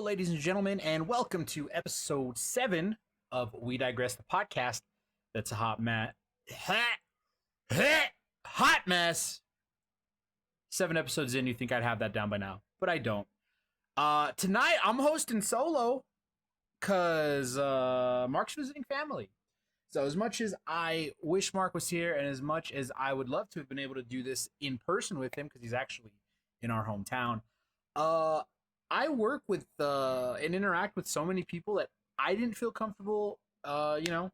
Hello, ladies and gentlemen, and welcome to episode 7 of We Digress, the podcast that's a hot mess. 7 episodes in, you think I'd have that down by now, but I don't. Tonight, I'm hosting solo because Mark's visiting family. So as much as I wish Mark was here and as much as I would love to have been able to do this in person with him because he's actually in our hometown, I work with and interact with so many people that I didn't feel comfortable, and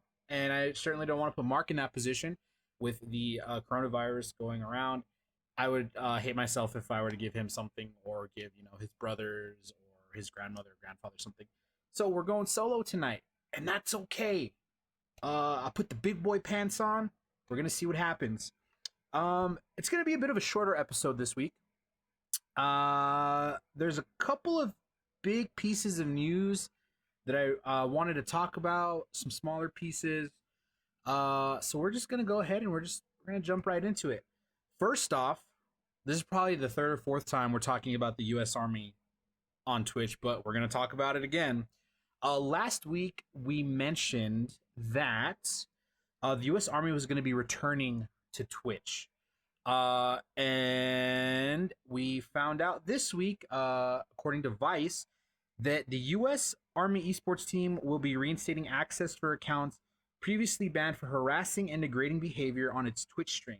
I certainly don't want to put Mark in that position with the coronavirus going around. I would hate myself if I were to give him something or give, his brothers or his grandmother or grandfather something. So we're going solo tonight, and that's okay. I put the big boy pants on. We're going to see what happens. It's going to be a bit of a shorter episode this week. There's a couple of big pieces of news that I wanted to talk about, some smaller pieces. So we're just going to go ahead and we're going to jump right into it. First off, this is probably the third or fourth time we're talking about the U.S. Army on Twitch, but we're going to talk about it again. Last week, we mentioned that the U.S. Army was going to be returning to Twitch. And we found out this week, according to Vice, that the U.S. Army esports team will be reinstating access for accounts previously banned for harassing and degrading behavior on its Twitch stream.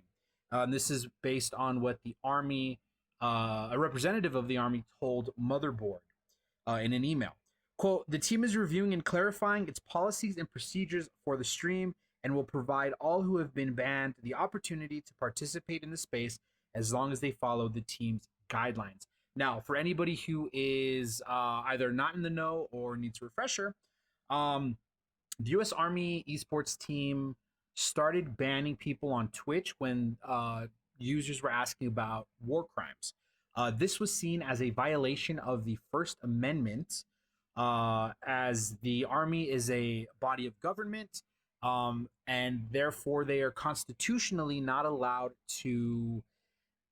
This is based on what the Army, a representative of the Army, told Motherboard in an email. Quote, the team is reviewing and clarifying its policies and procedures for the stream and will provide all who have been banned the opportunity to participate in the space as long as they follow the team's guidelines. Now, for anybody who is either not in the know or needs a refresher, the U.S. Army esports team started banning people on Twitch when users were asking about war crimes. This was seen as a violation of the First Amendment, as the Army is a body of government, and therefore they are constitutionally not allowed to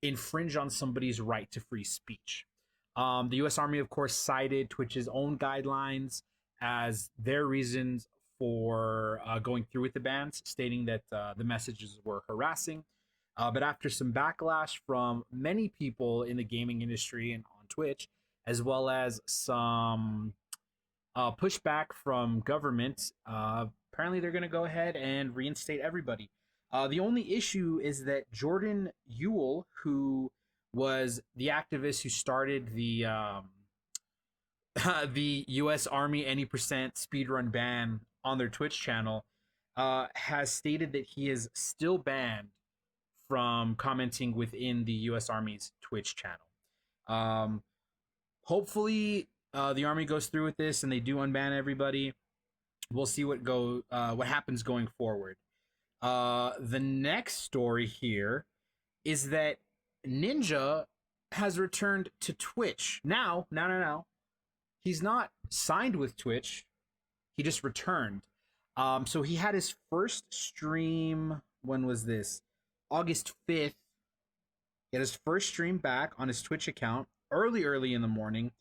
infringe on somebody's right to free speech. The U.S. Army, of course, cited Twitch's own guidelines as their reasons for going through with the bans, stating that the messages were harassing. But after some backlash from many people in the gaming industry and on Twitch, as well as some pushback from government, apparently they're going to go ahead and reinstate everybody. The only issue is that Jordan Ewell, who was the activist who started the the U.S. Army any percent speedrun ban on their Twitch channel, has stated that he is still banned from commenting within the U.S. Army's Twitch channel. Hopefully, the Army goes through with this and they do unban everybody. We'll see what happens going forward. The next story here is that Ninja has returned to Twitch. Now, he's not signed with Twitch. He just returned. So he had his first stream. When was this? August 5th. He had his first stream back on his Twitch account early in the morning.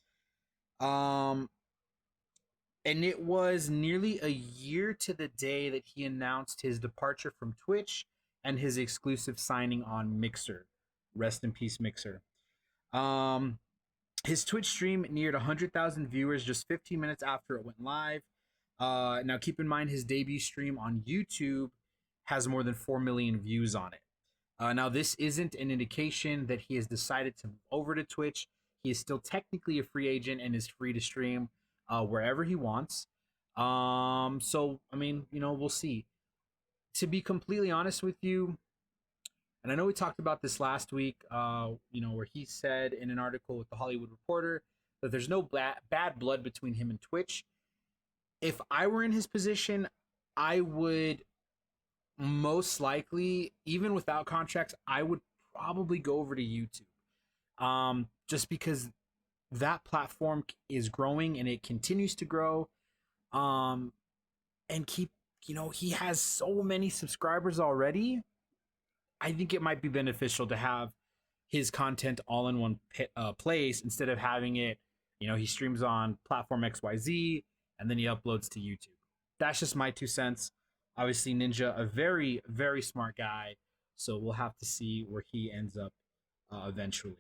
And it was nearly a year to the day that he announced his departure from Twitch and his exclusive signing on Mixer. Rest in peace, Mixer. His Twitch stream neared 100,000 viewers just 15 minutes after it went live. Now, keep in mind, his debut stream on YouTube has more than 4 million views on it. Now, this isn't an indication that he has decided to move over to Twitch. He is still technically a free agent and is free to stream wherever he wants. So, I mean, we'll see. To be completely honest with you, and I know we talked about this last week, where he said in an article with The Hollywood Reporter that there's no bad blood between him and Twitch. If I were in his position, I would most likely, even without contracts, I would probably go over to YouTube. Just because that platform is growing and it continues to grow. And he has so many subscribers already. I think it might be beneficial to have his content all in one place instead of having it He streams on platform XYZ and then he uploads to YouTube. That's just my 2 cents. Obviously, Ninja, a very, very smart guy. So we'll have to see where he ends up eventually.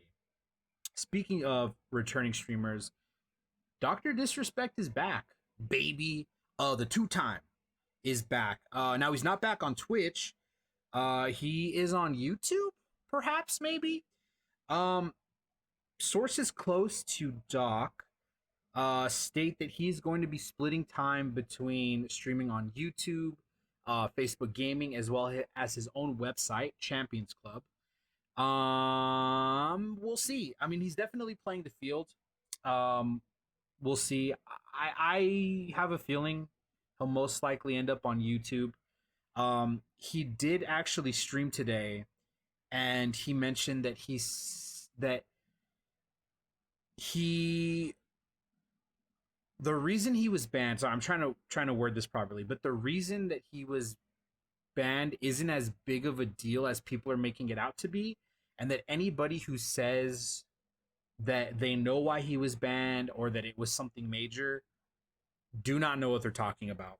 Speaking of returning streamers, Dr. Disrespect is back, baby. The two-time is back. Now he's not back on Twitch. He is on YouTube, perhaps, maybe. Um, Sources close to Doc state that he's going to be splitting time between streaming on YouTube, Facebook Gaming, as well as his own website, Champions Club. We'll see. I mean, he's definitely playing the field. We'll see. I have a feeling he'll most likely end up on YouTube. He did actually stream today, and he mentioned that he the reason he was banned. So I'm trying to word this properly, but the reason that he was banned isn't as big of a deal as people are making it out to be, and that anybody who says that they know why he was banned or that it was something major do not know what they're talking about.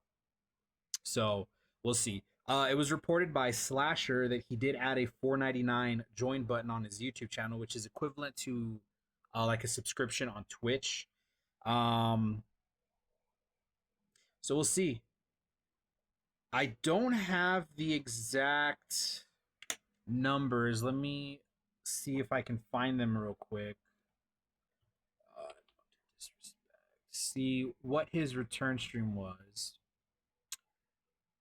So we'll see. It was reported by Slasher that he did add a $4.99 join button on his YouTube channel, which is equivalent to like a subscription on Twitch. So we'll see. I don't have the exact numbers. Let me see if I can find them real quick. See what his return stream was.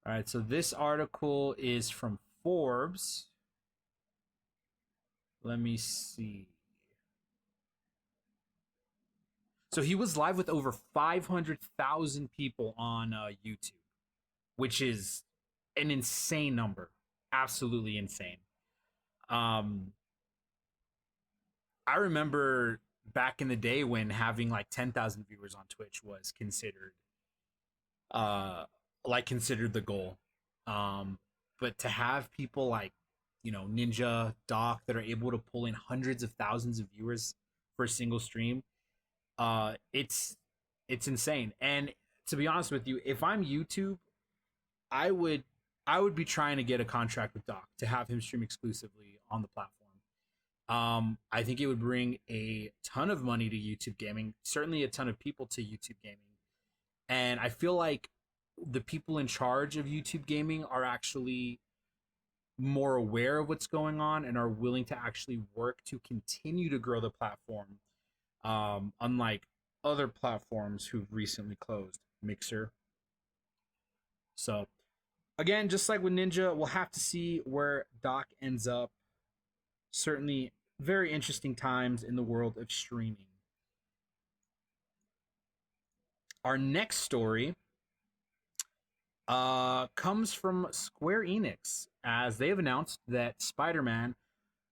All right, so this article is from Forbes. Let me see. So he was live with over 500,000 people on YouTube, which is an insane number. Absolutely insane. I remember back in the day when having like 10,000 viewers on Twitch was considered considered the goal. But to have people like, Ninja, Doc that are able to pull in hundreds of thousands of viewers for a single stream, it's insane. And to be honest with you, if I'm YouTube, I would be trying to get a contract with Doc to have him stream exclusively on the platform. I think it would bring a ton of money to YouTube gaming, certainly a ton of people to YouTube gaming. And I feel like the people in charge of YouTube gaming are actually more aware of what's going on and are willing to actually work to continue to grow the platform. Unlike other platforms who've recently closed, Mixer. So again, just like with Ninja, we'll have to see where Doc ends up. Certainly very interesting times in the world of streaming. Our next story comes from Square Enix, as they have announced that Spider-Man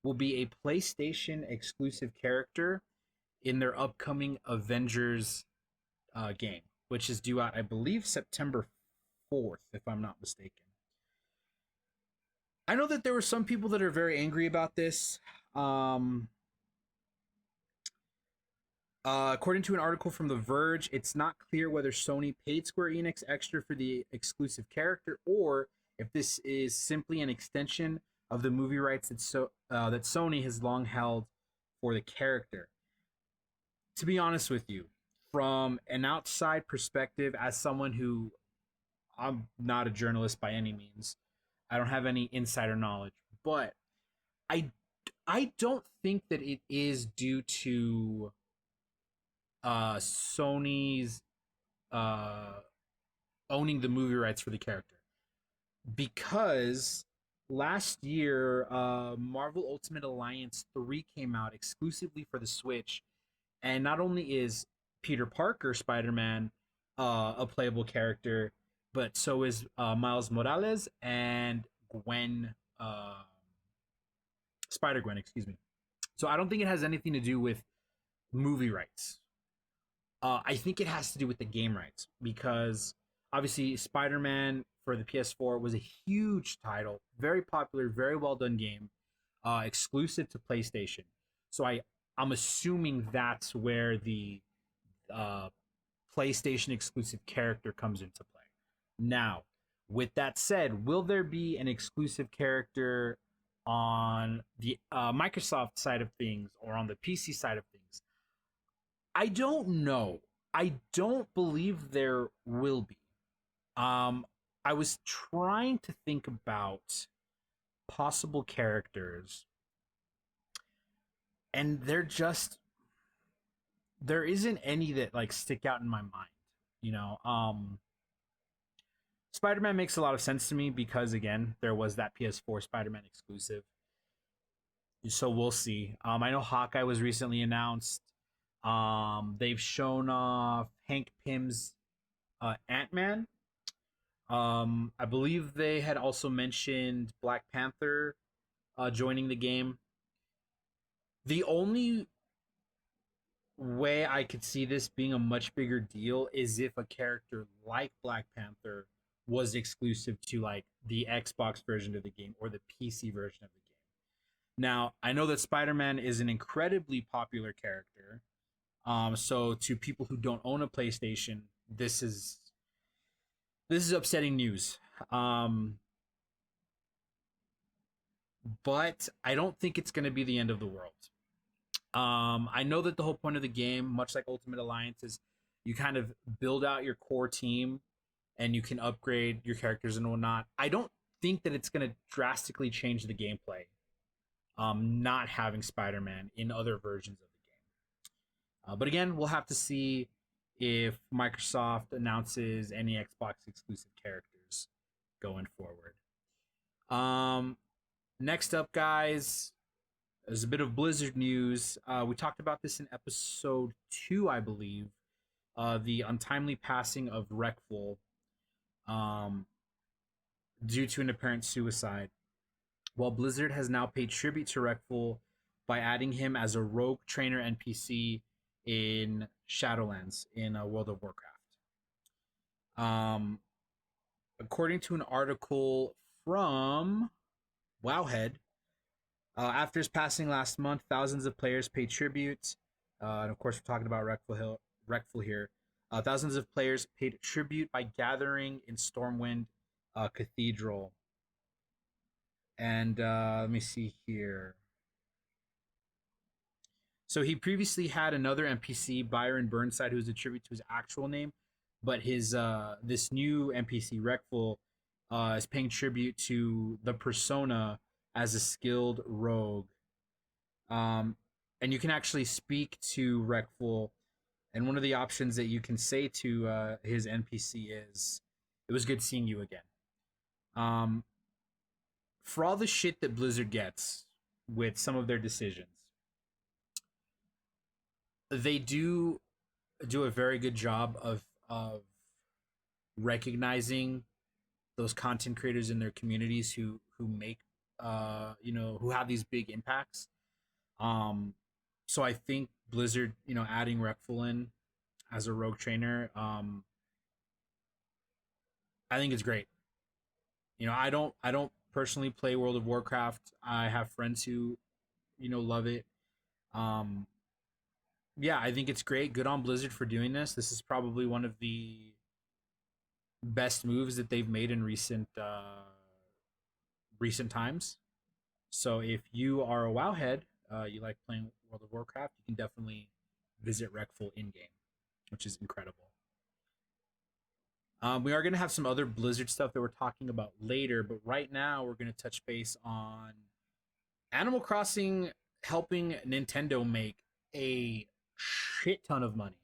will be a PlayStation exclusive character in their upcoming Avengers game, which is due out, I believe, September 4th, if I'm not mistaken. I know that there were some people that are very angry about this. According to an article from The Verge, it's not clear whether Sony paid Square Enix extra for the exclusive character or if this is simply an extension of the movie rights that Sony has long held for the character. To be honest with you, from an outside perspective, as someone who, I'm not a journalist by any means, I don't have any insider knowledge, but I don't think that it is due to Sony's owning the movie rights for the character, because last year Marvel Ultimate Alliance 3 came out exclusively for the Switch, and not only is Peter Parker Spider-Man a playable character, but so is Miles Morales and Gwen, Spider-Gwen, excuse me. So I don't think it has anything to do with movie rights. I think it has to do with the game rights, because obviously Spider-Man for the PS4 was a huge title, very popular, very well done game, exclusive to PlayStation. So I'm assuming that's where the uh, PlayStation exclusive character comes into play. Now, with that said, will there be an exclusive character on the Microsoft side of things or on the PC side of things? I don't know. I don't believe there will be. Um, I was trying to think about possible characters, and there isn't any that like stick out in my mind. You know, Spider-Man makes a lot of sense to me because again, there was that PS4 Spider-Man exclusive. So we'll see. I know Hawkeye was recently announced. They've shown off Hank Pym's Ant-Man. I believe they had also mentioned Black Panther joining the game. The only way I could see this being a much bigger deal is if a character like Black Panther was exclusive to like the Xbox version of the game or the PC version of the game. Now, I know that Spider-Man is an incredibly popular character. So to people who don't own a PlayStation, this is upsetting news. Um, but I don't think it's going to be the end of the world. I know that the whole point of the game, much like Ultimate Alliance, is you kind of build out your core team and you can upgrade your characters and whatnot. I don't think that it's going to drastically change the gameplay. Not having Spider-Man in other versions of the game. But again, we'll have to see if Microsoft announces any Xbox exclusive characters going forward. Next up, guys, there's a bit of Blizzard news. We talked about this in episode 2, I believe. The untimely passing of Reckful due to an apparent suicide. Well, Blizzard has now paid tribute to Reckful by adding him as a rogue trainer NPC in Shadowlands in World of Warcraft. According to an article from Wowhead, after his passing last month, thousands of players paid tribute. And of course, we're talking about Reckful here. Thousands of players paid tribute by gathering in Stormwind Cathedral. And let me see here. So he previously had another NPC, Byron Burnside, who was a tribute to his actual name, but his this new NPC, Reckful, is paying tribute to the persona as a skilled rogue. And you can actually speak to Reckful, and one of the options that you can say to his NPC is, "It was good seeing you again." For all the shit that Blizzard gets with some of their decisions, they do a very good job of recognizing those content creators in their communities who make who have these big impacts. So I think Blizzard, adding Reckful in as a rogue trainer, I think it's great. I don't personally play World of Warcraft. I have friends who love it. Um, yeah, I think it's great. Good on Blizzard for doing this. This is probably one of the best moves that they've made in recent times. So if you are a WoW head, you like playing World of Warcraft, you can definitely visit Reckful in game, which is incredible. We are going to have some other Blizzard stuff that we're talking about later, but right now we're going to touch base on Animal Crossing helping Nintendo make a shit ton of money.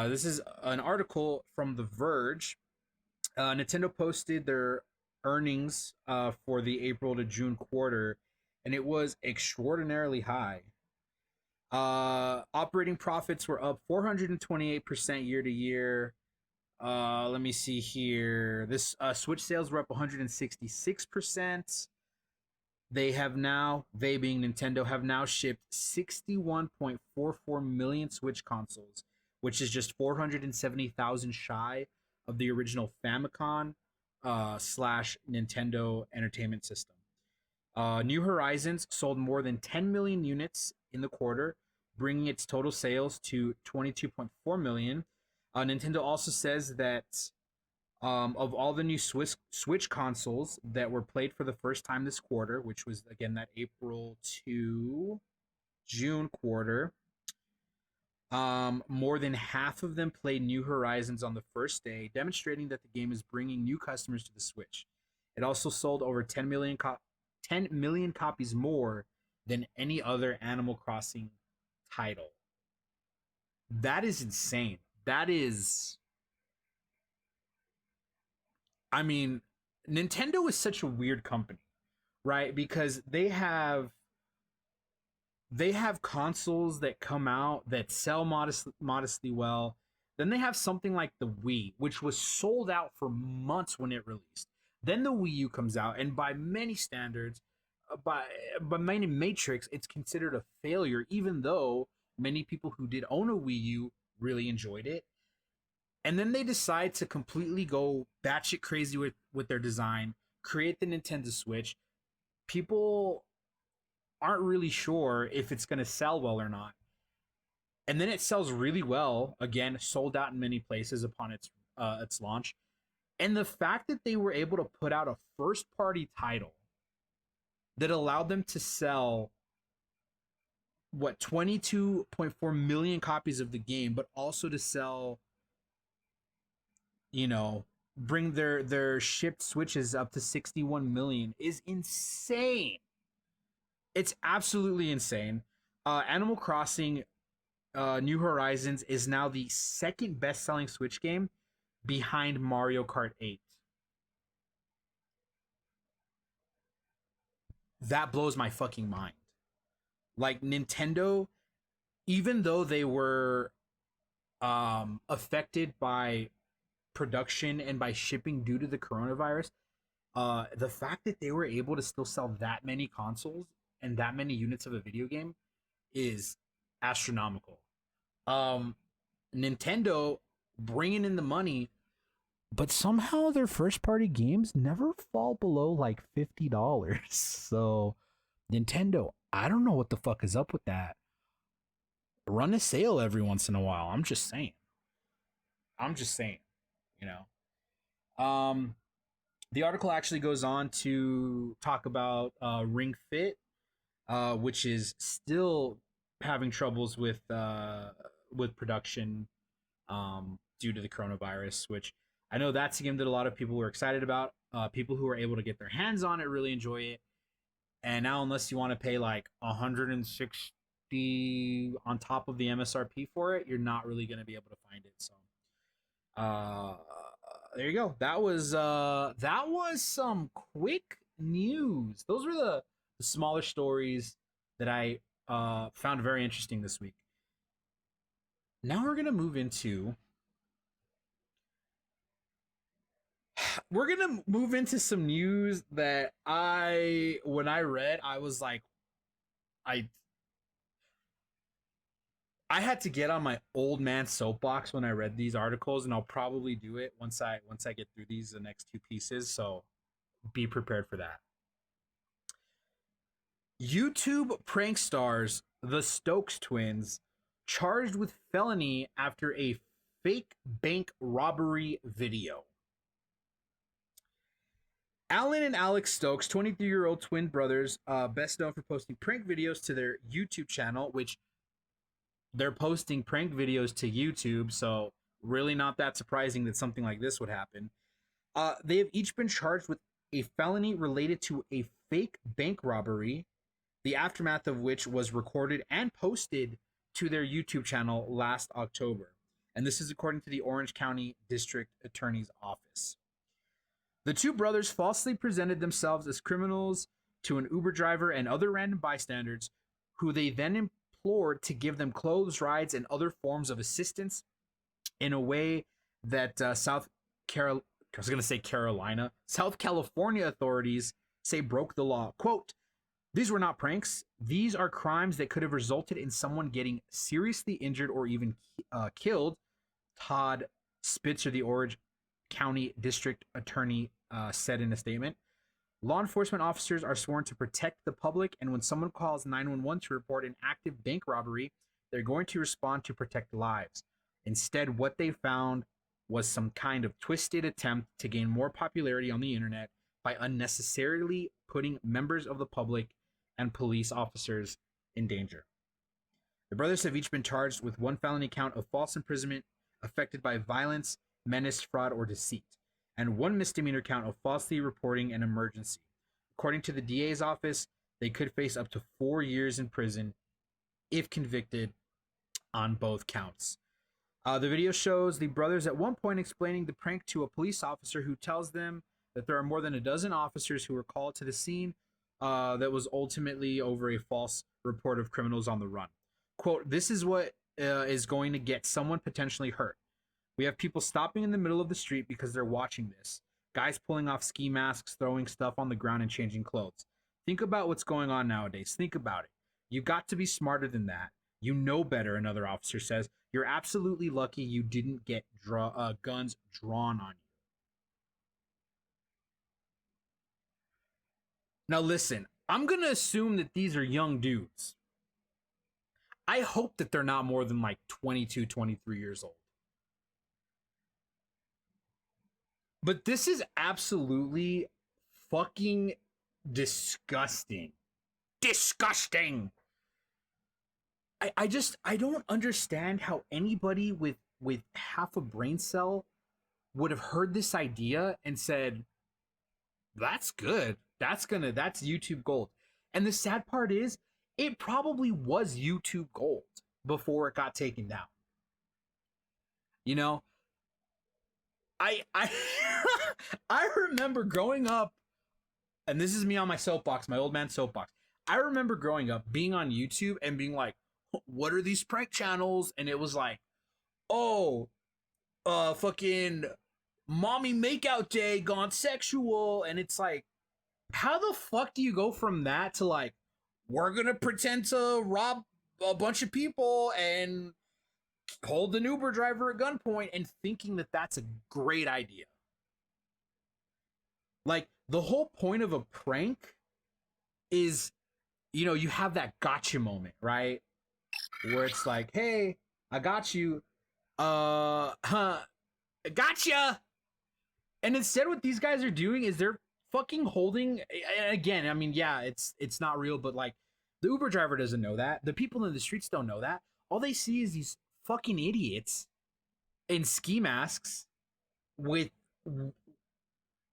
This is an article from The Verge. Nintendo posted their earnings for the April to June quarter, and it was extraordinarily high. Operating profits were up 428% year to year. Let me see here. This Switch sales were up 166%. They being Nintendo, have now shipped 61.44 million Switch consoles, which is just 470,000 shy of the original Famicom slash Nintendo Entertainment System. New Horizons sold more than 10 million units in the quarter, bringing its total sales to 22.4 million. Nintendo also says that of all the new Switch consoles that were played for the first time this quarter, which was again that April to June quarter, more than half of them played New Horizons on the first day, demonstrating that the game is bringing new customers to the Switch. It also sold over 10 million copies more than any other Animal Crossing title. That is insane. That is, I mean, Nintendo is such a weird company, right? Because they have consoles that come out that sell modestly well. Then they have something like the Wii, which was sold out for months when it released. Then the Wii U comes out, and by many standards, by many metrics, it's considered a failure, even though many people who did own a Wii U really enjoyed it. And then they decide to completely go batshit crazy with their design, create the Nintendo Switch. People aren't really sure if it's going to sell well or not. And then it sells really well, again, sold out in many places upon its launch. And the fact that they were able to put out a first party title that allowed them to sell 22.4 million copies of the game, but also to sell, bring their shipped Switches up to 61 million is insane. It's absolutely insane. Animal Crossing New Horizons is now the second best-selling Switch game behind Mario Kart 8. That blows my fucking mind. Like, Nintendo, even though they were affected by production and by shipping due to the coronavirus, the fact that they were able to still sell that many consoles and that many units of a video game is astronomical. Nintendo bringing in the money, but somehow their first party games never fall below like $50. So Nintendo, I don't know what the fuck is up with that. Run a sale every once in a while. I'm just saying. You know. The article actually goes on to talk about Ring Fit, which is still having troubles with production due to the coronavirus, which I know that's a game that a lot of people were excited about. People who are able to get their hands on it really enjoy it. And now, unless you want to pay like 160 on top of the MSRP for it, you're not really going to be able to find it. So, there you go. That was some quick news. Those were the smaller stories that I found very interesting this week. Now we're gonna move into some news that when I read, I was like, I had to get on my old man soapbox when I read these articles, and I'll probably do it once I get through the next two pieces. So be prepared for that. YouTube prank stars, the Stokes twins, charged with felony after a fake bank robbery video. Alan and Alex Stokes, 23-year-old twin brothers, best known for posting prank videos to their YouTube channel, which they're posting prank videos to YouTube, so really not that surprising that something like this would happen. They have each been charged with a felony related to a fake bank robbery, the aftermath of which was recorded and posted to their YouTube channel last October. And this is according to the Orange County District Attorney's Office. The two brothers falsely presented themselves as criminals to an Uber driver and other random bystanders, who they then implored to give them clothes, rides, and other forms of assistance in a way that South California authorities say broke the law. Quote, "These were not pranks. These are crimes that could have resulted in someone getting seriously injured or even killed," Todd Spitzer, the Orange County District Attorney, said in a statement. Law enforcement officers are sworn to protect the public, and when someone calls 911 to report an active bank robbery, they're going to respond to protect lives. Instead, what they found was some kind of twisted attempt to gain more popularity on the internet by unnecessarily putting members of the public and police officers in danger. The brothers have each been charged with one felony count of false imprisonment affected by violence, menace, fraud, or deceit, and one misdemeanor count of falsely reporting an emergency. According to the DA's office, they could face up to 4 years in prison if convicted on both counts. The video shows the brothers at one point explaining the prank to a police officer who tells them that there are more than a dozen officers who were called to the scene that was ultimately over a false report of criminals on the run. Quote, "This is what is going to get someone potentially hurt. We have people stopping in the middle of the street because they're watching this. Guys pulling off ski masks, throwing stuff on the ground, and changing clothes. Think about what's going on nowadays. Think about it. You've got to be smarter than that. You know better," another officer says. "You're absolutely lucky you didn't get guns drawn on you." Now listen, I'm going to assume that these are young dudes. I hope that they're not more than like 22, 23 years old. But this is absolutely fucking disgusting. Disgusting. I don't understand how anybody with half a brain cell would have heard this idea and said, "That's good. That's YouTube gold." And the sad part is, it probably was YouTube gold before it got taken down. You know, I I remember growing up, and this is me on my soapbox, my old man soapbox. I remember growing up being on YouTube and being like, "What are these prank channels?" And it was like, "Oh, fucking mommy makeout day gone sexual." And it's like, how the fuck do you go from that to like, we're gonna pretend to rob a bunch of people and hold an Uber driver at gunpoint, and thinking that that's a great idea? Like, the whole point of a prank is, you know, you have that gotcha moment, right? Where it's like, "Hey, I got you. Gotcha." And instead what these guys are doing is they're fucking holding, again, I mean, yeah, it's not real, but like, the Uber driver doesn't know that. The people in the streets don't know that. All they see is these fucking idiots in ski masks with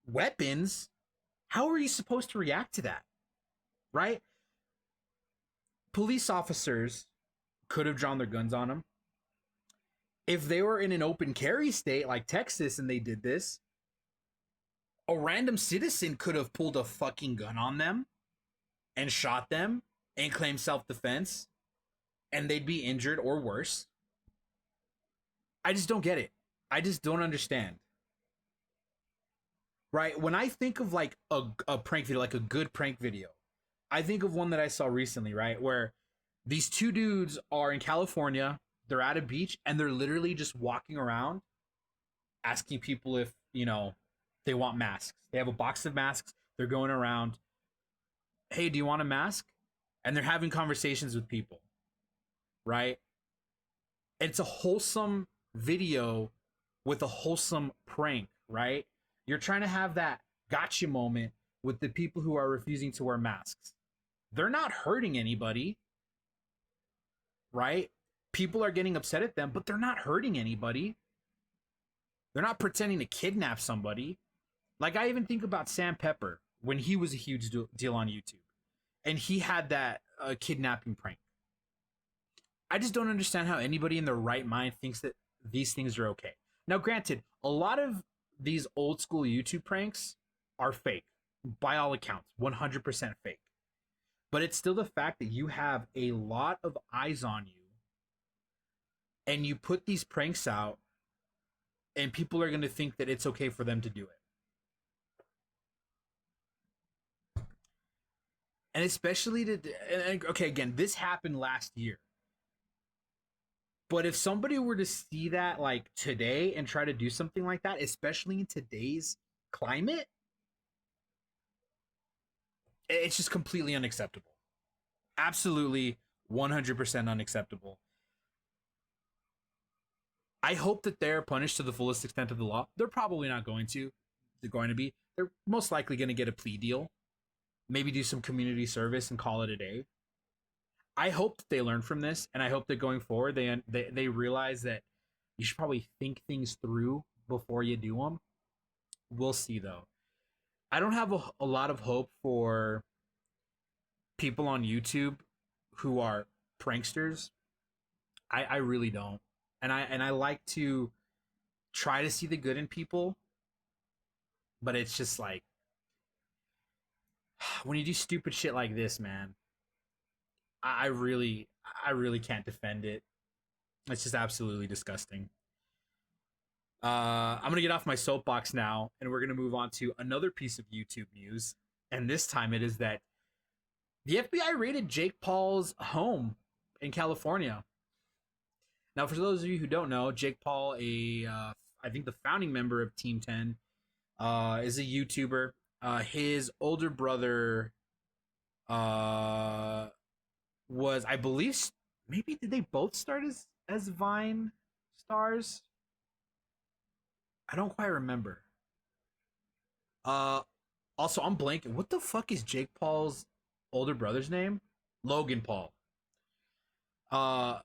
weapons. How are you supposed to react to that? Right? Police officers could have drawn their guns on them. If they were in an open carry state like Texas and they did this, a random citizen could have pulled a fucking gun on them and shot them and claimed self-defense, and they'd be injured or worse. I just don't get it. I just don't understand. Right? When I think of like a prank video, like a good prank video, I think of one that I saw recently, right? Where these two dudes are in California, they're at a beach, and they're literally just walking around asking people if, you know, they want masks. They have a box of masks. They're going around, "Hey, do you want a mask?" And they're having conversations with people, right? It's a wholesome video with a wholesome prank, right? You're trying to have that gotcha moment with the people who are refusing to wear masks. They're not hurting anybody, right? People are getting upset at them, but they're not hurting anybody. They're not pretending to kidnap somebody. Like, I even think about Sam Pepper when he was a huge deal on YouTube, and he had that kidnapping prank. I just don't understand how anybody in their right mind thinks that these things are okay. Now, granted, a lot of these old school YouTube pranks are fake, by all accounts, 100% fake. But it's still the fact that you have a lot of eyes on you, and you put these pranks out, and people are going to think that it's okay for them to do it. And especially okay, again, this happened last year. But if somebody were to see that like today and try to do something like that, especially in today's climate, it's just completely unacceptable. Absolutely 100% unacceptable. I hope that they're punished to the fullest extent of the law. They're probably not going to. They're going to be. They're most likely going to get a plea deal, maybe do some community service and call it a day. I hope that they learn from this, and I hope that going forward they realize that you should probably think things through before you do them. We'll see though. I don't have a lot of hope for people on YouTube who are pranksters. I really don't, and I like to try to see the good in people, but it's just like when you do stupid shit like this, man. I really I really can't defend it. It's just absolutely disgusting. I'm gonna get off my soapbox now, and we're gonna move on to another piece of YouTube news. And this time, it is that the FBI raided Jake Paul's home in California. Now, for those of you who don't know, Jake Paul, I think the founding member of Team 10, is a YouTuber. His older brother uh, was, I believe, maybe did they both start as Vine stars? I don't quite remember. Uh, Also, I'm blanking. What the fuck is Jake Paul's older brother's name? Logan Paul. Uh,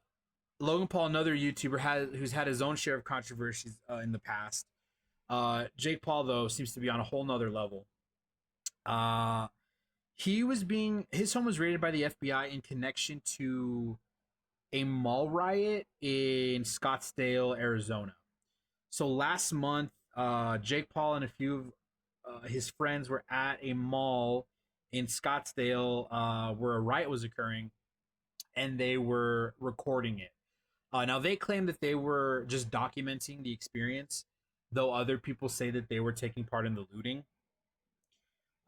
Logan Paul, another YouTuber, who's had his own share of controversies in the past. Jake Paul, though, seems to be on a whole nother level. Uh, his home was raided by the FBI in connection to a mall riot in Scottsdale, Arizona. So last month, Jake Paul and a few of his friends were at a mall in Scottsdale where a riot was occurring, and they were recording it. Now they claim that they were just documenting the experience, though other people say that they were taking part in the looting.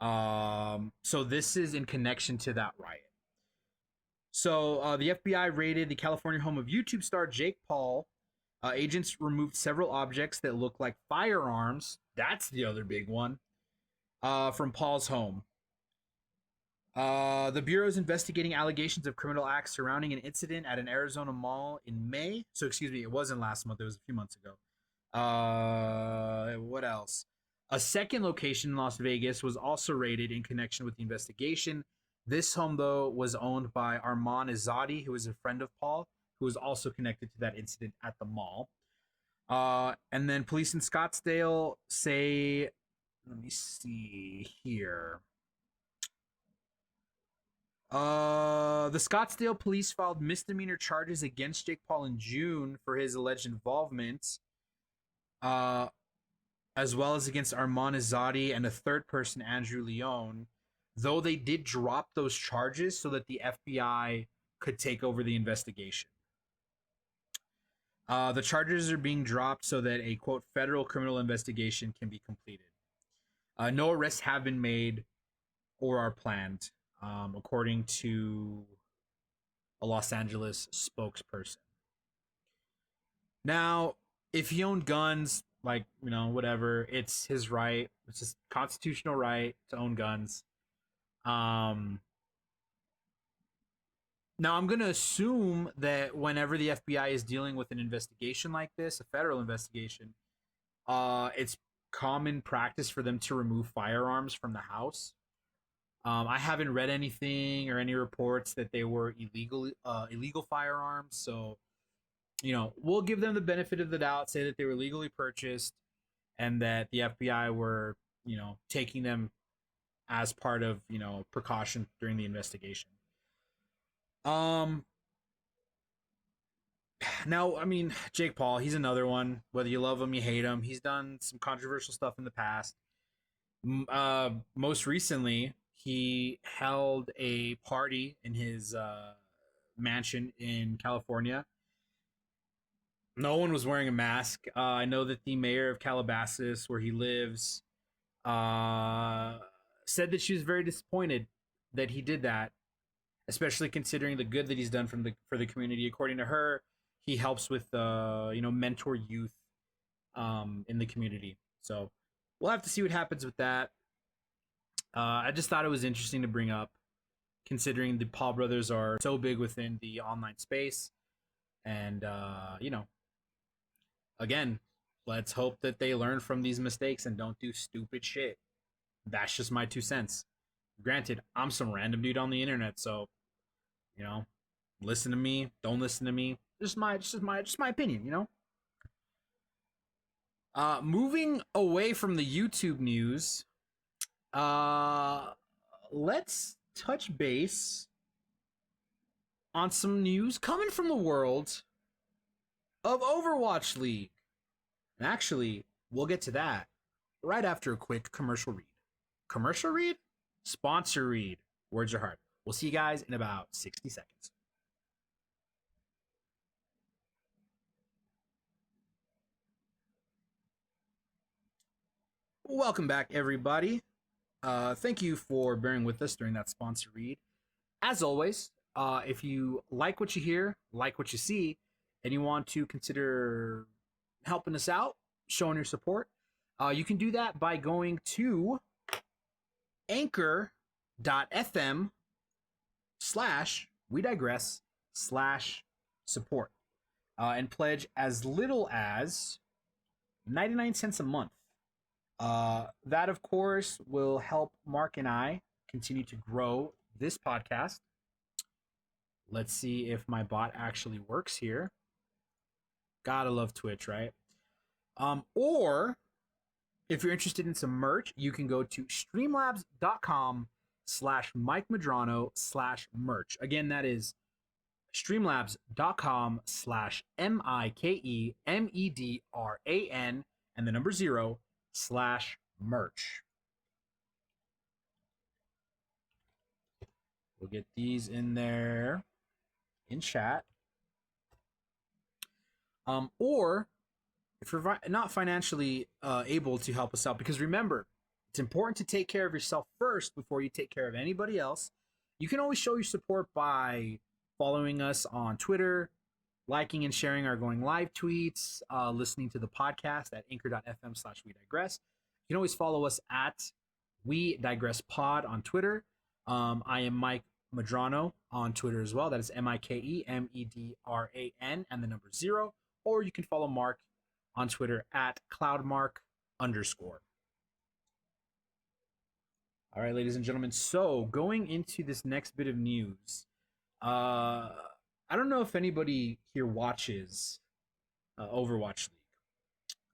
So this is in connection to that riot. So the FBI raided the California home of YouTube star Jake Paul. Agents removed several objects that look like firearms. That's the other big one. From Paul's home. The Bureau is investigating allegations of criminal acts surrounding an incident at an Arizona mall in May. So, excuse me, it wasn't last month. It was a few months ago. What else? A second location in Las Vegas was also raided in connection with the investigation. This home, though, was owned by Arman Izadi, who is a friend of Paul, who was also connected to that incident at the mall. And then police in Scottsdale say, let me see here. The Scottsdale police filed misdemeanor charges against Jake Paul in June for his alleged involvement, as well as against Arman Izadi and a third person, Andrew Leone, though they did drop those charges so that the FBI could take over the investigation. The charges are being dropped so that a, quote, federal criminal investigation can be completed. No arrests have been made or are planned, according to a Los Angeles spokesperson. Now, if he owned guns, like, whatever, it's his right. It's his constitutional right to own guns. Now, I'm going to assume that whenever the FBI is dealing with an investigation like this, a federal investigation, it's common practice for them to remove firearms from the house. I haven't read anything or any reports that they were illegal firearms. So, we'll give them the benefit of the doubt, say that they were legally purchased and that the FBI were, taking them as part of, precaution during the investigation. Now, I mean, Jake Paul, he's another one. Whether you love him, you hate him, he's done some controversial stuff in the past. Most recently, he held a party in his mansion in California. No one was wearing a mask. I know that the mayor of Calabasas, where he lives, said that she was very disappointed that he did that, especially considering the good that he's done for the community. According to her, he helps with mentor youth in the community. So we'll have to see what happens with that. I just thought it was interesting to bring up, considering the Paul brothers are so big within the online space, and again, let's hope that they learn from these mistakes and don't do stupid shit. That's just my 2 cents. Granted, I'm some random dude on the internet, so you know, listen to me, don't listen to me. Just my opinion, you know. Moving away from the YouTube news, uh, let's touch base on some news coming from the world of Overwatch League. And actually, we'll get to that right after a quick commercial read. Commercial read? Sponsor read. Words are hard. We'll see you guys in about 60 seconds. Welcome back, everybody. Thank you for bearing with us during that sponsor read. As always, if you like what you hear, like what you see, and you want to consider helping us out, showing your support, you can do that by going to anchor.fm slash we digress slash support and pledge as little as 99 cents a month. That, of course, will help Mark and I continue to grow this podcast. Let's see if my bot actually works here. Gotta love Twitch, right? Or if you're interested in some merch, you can go to streamlabs.com slash Mike Madrano slash merch. Again, that is streamlabs.com slash MIKEMEDRAN and the number 0 slash merch. We'll get these in there in chat. Or if you're not financially able to help us out, because remember, it's important to take care of yourself first before you take care of anybody else. You can always show your support by following us on Twitter, liking and sharing our going live tweets, listening to the podcast at anchor.fm slash we digress. You can always follow us at We Digress Pod on Twitter. I am Mike Madrano on Twitter as well. That is MIKEMEDRAN and the number 0. Or you can follow Mark on Twitter at cloudmark_. All right, ladies and gentlemen. So going into this next bit of news, I don't know if anybody here watches Overwatch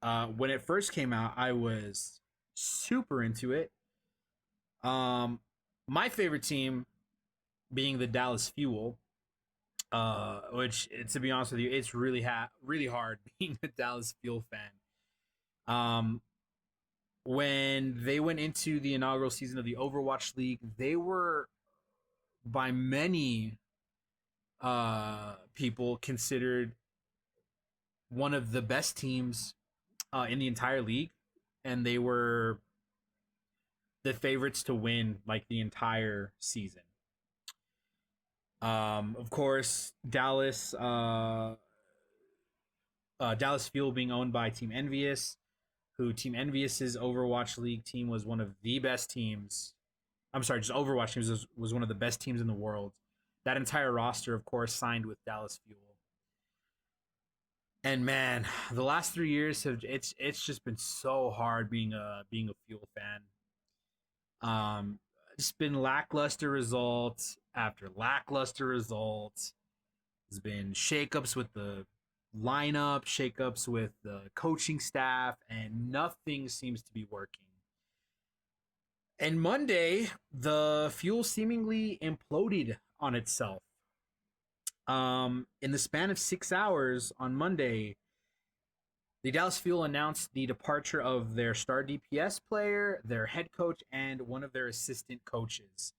League. When it first came out, I was super into it. My favorite team being the Dallas Fuel, which, to be honest with you, it's really hard being a Dallas Fuel fan. When they went into the inaugural season of the Overwatch League, they were by many people considered one of the best teams in the entire league, and they were the favorites to win like the entire season. Of course, Dallas Fuel being owned by Team Envious, who Team Envious's Overwatch League team was one of the best teams. I'm sorry, just Overwatch teams was one of the best teams in the world. That entire roster, of course, signed with Dallas Fuel. And man, the last 3 years it's just been so hard being a Fuel fan. It's been lackluster results after lackluster results. There's been shakeups with the lineup, shakeups with the coaching staff, and nothing seems to be working. And Monday, the Fuel seemingly imploded on itself. In the span of 6 hours on Monday, the Dallas Fuel announced the departure of their star DPS player, their head coach, and one of their assistant coaches.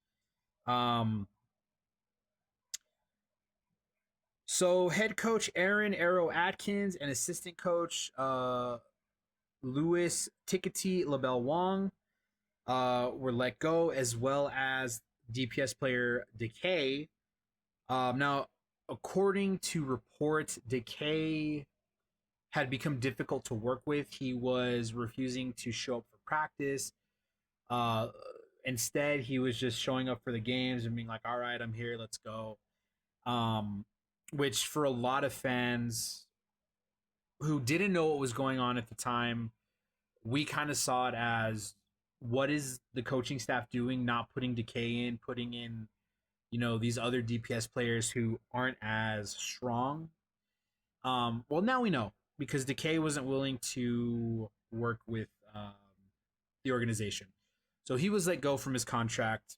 So head coach Aaron Arrow Atkins and assistant coach Louis Tickety LaBelle Wong were let go, as well as DPS player Decay. Now, according to reports, Decay had become difficult to work with. He was refusing to show up for practice. Instead, he was just showing up for the games and being like, all right, I'm here, let's go. Which for a lot of fans who didn't know what was going on at the time, we kind of saw it as, what is the coaching staff doing? Not putting Decay in, putting in, these other DPS players who aren't as strong. Well, now we know, because Decay wasn't willing to work with the organization, so he was let go from his contract.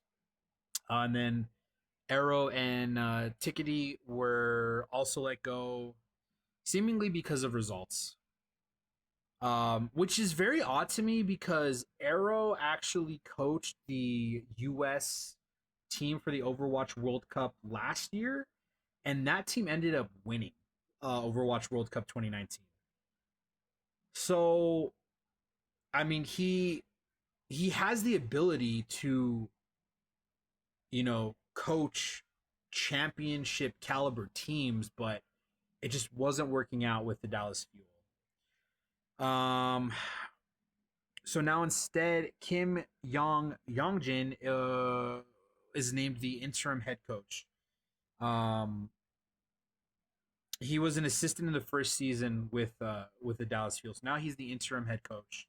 And then Arrow and Tickety were also let go, seemingly because of results. Which is very odd to me, because Arrow actually coached the US team for the Overwatch World Cup last year, and that team ended up winning Overwatch World Cup 2019. So, I mean, he has the ability to, coach championship caliber teams, but it just wasn't working out with the Dallas Fuel. So now instead, Kim Yongjin is named the interim head coach. He was an assistant in the first season with the Dallas Fuel. So now he's the interim head coach,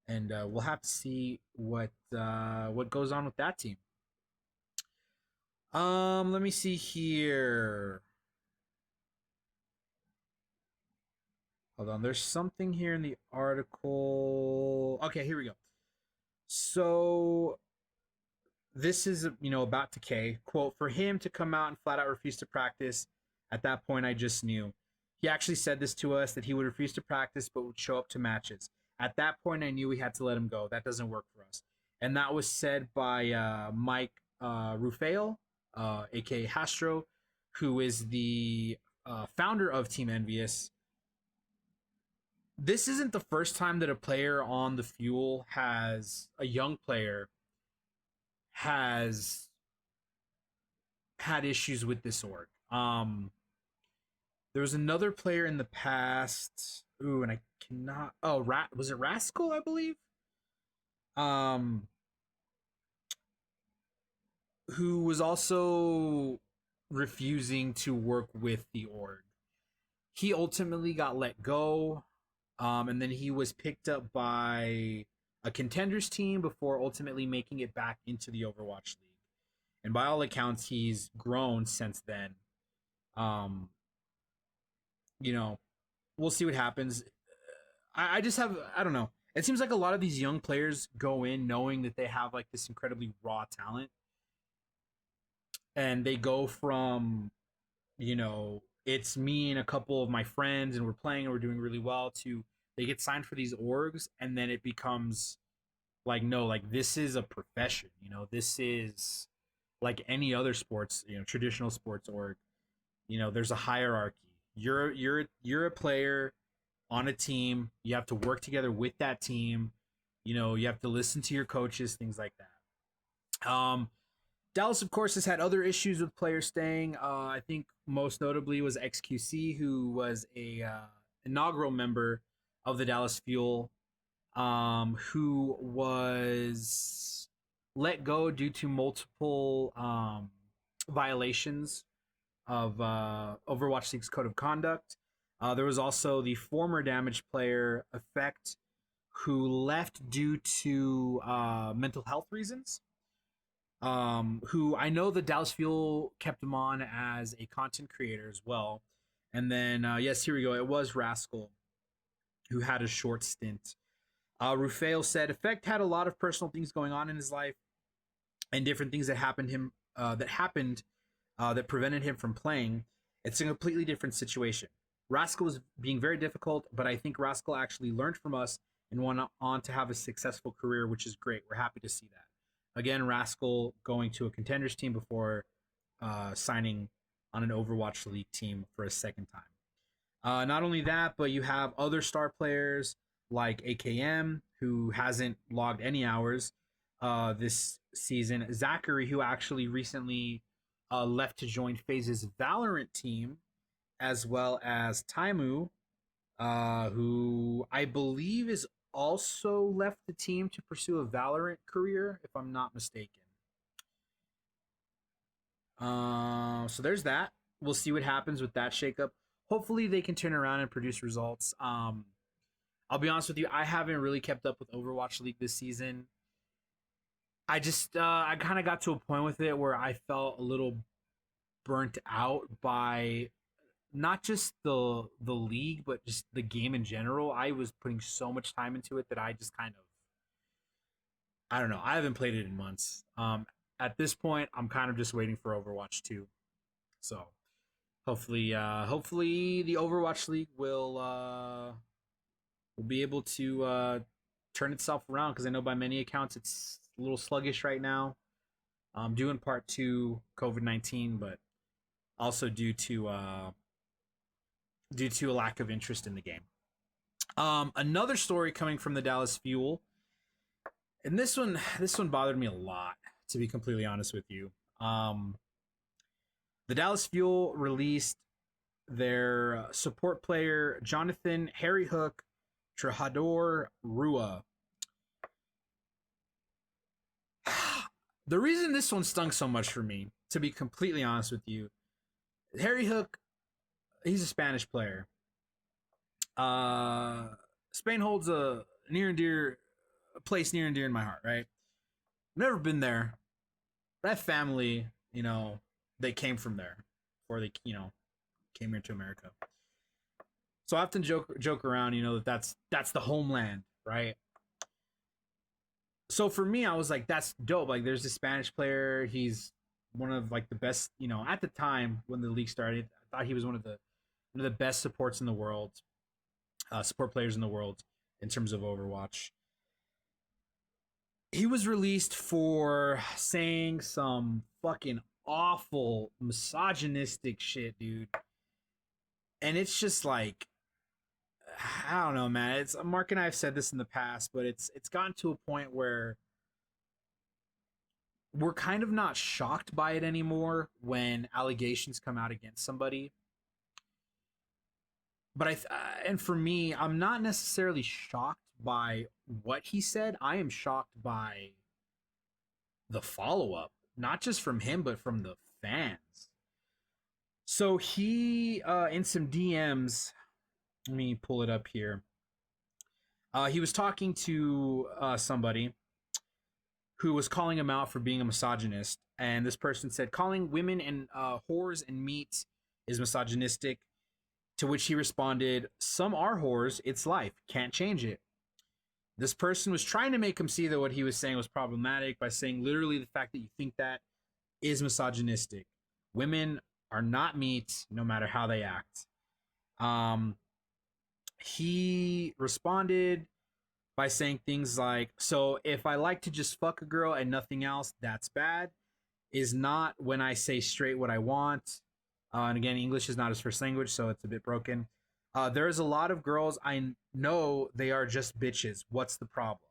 and we'll have to see what goes on with that team. Let me see here. Hold on, there's something here in the article. Okay, here we go. So this is, about Decay. Quote, for him to come out and flat out refuse to practice, at that point I just knew. He actually said this to us, that he would refuse to practice but would show up to matches. At that point I knew we had to let him go. That doesn't work for us. And that was said by Mike Rufael, aka Hastro, who is the founder of Team Envious. This isn't the first time that a player on the Fuel a young player has had issues with this org. There was another player in the past. Ooh, and I cannot. Oh, was it Rascal? I believe. Who was also refusing to work with the org. He ultimately got let go, and then he was picked up by a contenders team before ultimately making it back into the Overwatch League. And by all accounts, he's grown since then. We'll see what happens. I just have, I don't know. It seems like a lot of these young players go in knowing that they have like this incredibly raw talent, and they go from, it's me and a couple of my friends and we're playing and we're doing really well, to they get signed for these orgs, and then it becomes like, no, like this is a profession, this is like any other sports, traditional sports org. There's a hierarchy. You're a player on a team. You have to work together with that team. You have to listen to your coaches, things like that. Dallas, of course, has had other issues with players staying. I think most notably was XQC, who was a inaugural member of the Dallas Fuel, who was let go due to multiple violations of Overwatch League's code of conduct. There was also the former damage player Effect, who left due to mental health reasons. Who I know the Dallas Fuel kept him on as a content creator as well. And then, yes, here we go. It was Rascal, who had a short stint. Rufael said Effect had a lot of personal things going on in his life, and different things that happened that prevented him from playing. It's a completely different situation. Rascal was being very difficult, but I think Rascal actually learned from us and went on to have a successful career, which is great. We're happy to see that. Again, Rascal going to a contenders team before signing on an Overwatch League team for a second time. Not only that, but you have other star players like AKM, who hasn't logged any hours this season. Zachary, who actually recently left to join FaZe's Valorant team, as well as Taimu, who I believe is also left the team to pursue a Valorant career, if I'm not mistaken. So there's that. We'll see what happens with that shakeup. hopefully they can turn around and produce results. I'll be honest with you, I haven't really kept up with Overwatch League this season. I kind of got to a point with it where I felt a little burnt out by not just the league, but just the game in general. I was putting so much time into it that I just kind of, I don't know. I haven't played it in months. At this point, I'm kind of just waiting for Overwatch 2. So hopefully the Overwatch League will be able to turn itself around, because I know by many accounts it's a little sluggish right now. Due in part to COVID-19, but also due to a lack of interest in the game. Another story coming from the Dallas Fuel, and this one bothered me a lot, to be completely honest with you. The Dallas Fuel released their support player Jonathan Harry Hook Trajador Rua. The reason this one stung so much for me, to be completely honest with you, Harry Hook, he's a Spanish player. Spain holds a place near and dear in my heart, right? Never been there. That family, they came from there before they, came here to America. So I often joke around, that's the homeland, right? So for me, I was like, that's dope. Like, there's this Spanish player. He's one of like the best, at the time when the league started. I thought he was one of the best support players in the world in terms of Overwatch. He was released for saying some fucking awful misogynistic shit, dude. And it's just like, I don't know, man. It's Mark and I have said this in the past, but it's gotten to a point where we're kind of not shocked by it anymore when allegations come out against somebody. But and for me, I'm not necessarily shocked by what he said. I am shocked by the follow-up, not just from him, but from the fans. So he, in some DMs, let me pull it up here. He was talking to somebody who was calling him out for being a misogynist. And this person said, calling women and whores and meat is misogynistic. To which he responded, some are whores, it's life, can't change it. This person was trying to make him see that what he was saying was problematic by saying literally the fact that you think that is misogynistic. Women are not meat, no matter how they act. He responded by saying things like, so if I like to just fuck a girl and nothing else, that's bad. Is not when I say straight what I want. And again, English is not his first language, so it's a bit broken. There's a lot of girls I know, they are just bitches. What's the problem?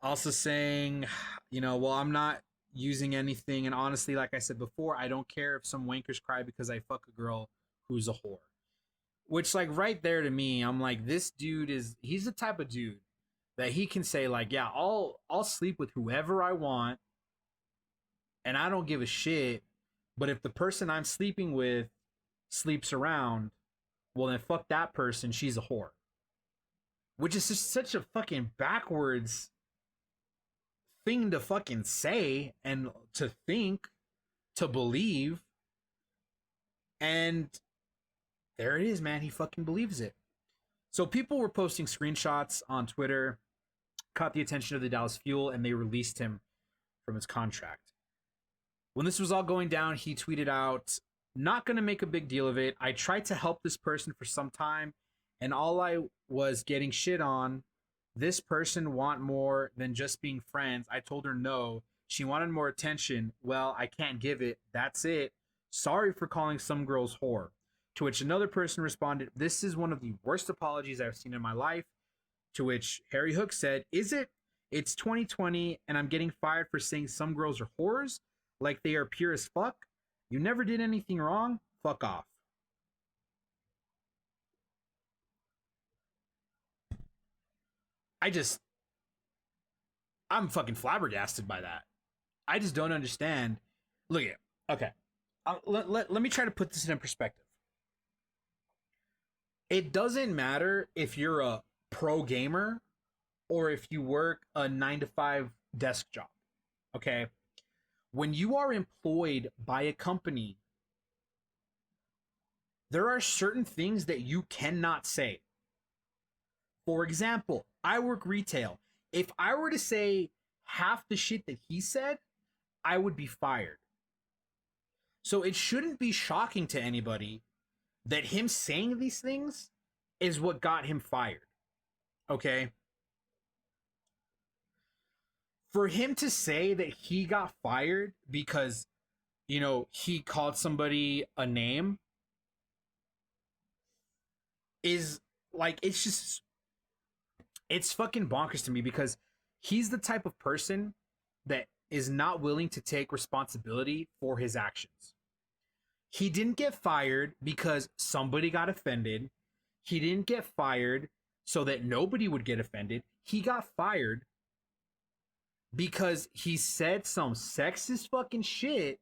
Also saying, well, I'm not using anything. And honestly, like I said before, I don't care if some wankers cry because I fuck a girl who's a whore. Which, like, right there to me, I'm like, this dude he's the type of dude that he can say, like, yeah, I'll sleep with whoever I want, and I don't give a shit. But if the person I'm sleeping with sleeps around, well, then fuck that person. She's a whore. Which is just such a fucking backwards thing to fucking say and to think, to believe. And there it is, man. He fucking believes it. So people were posting screenshots on Twitter, caught the attention of the Dallas Fuel, and they released him from his contract. When this was all going down, he tweeted out, not going to make a big deal of it. I tried to help this person for some time, and all I was getting shit on. This person want more than just being friends. I told her no. She wanted more attention. Well, I can't give it. That's it. Sorry for calling some girls whore. To which another person responded, this is one of the worst apologies I've seen in my life. To which Harry Hook said, is it? It's 2020 and I'm getting fired for saying some girls are whores? Like they are pure as fuck? You never did anything wrong? Fuck off. I'm fucking flabbergasted by that. I just don't understand. Look at it. Okay. Let me try to put this in perspective. It doesn't matter if you're a pro gamer or if you work a 9 to 5 desk job. Okay. When you are employed by a company, there are certain things that you cannot say. For example, I work retail. If I were to say half the shit that he said, I would be fired. So it shouldn't be shocking to anybody that him saying these things is what got him fired. Okay? For him to say that he got fired because, he called somebody a name is like, it's fucking bonkers to me because he's the type of person that is not willing to take responsibility for his actions. He didn't get fired because somebody got offended. He didn't get fired so that nobody would get offended. He got fired because he said some sexist fucking shit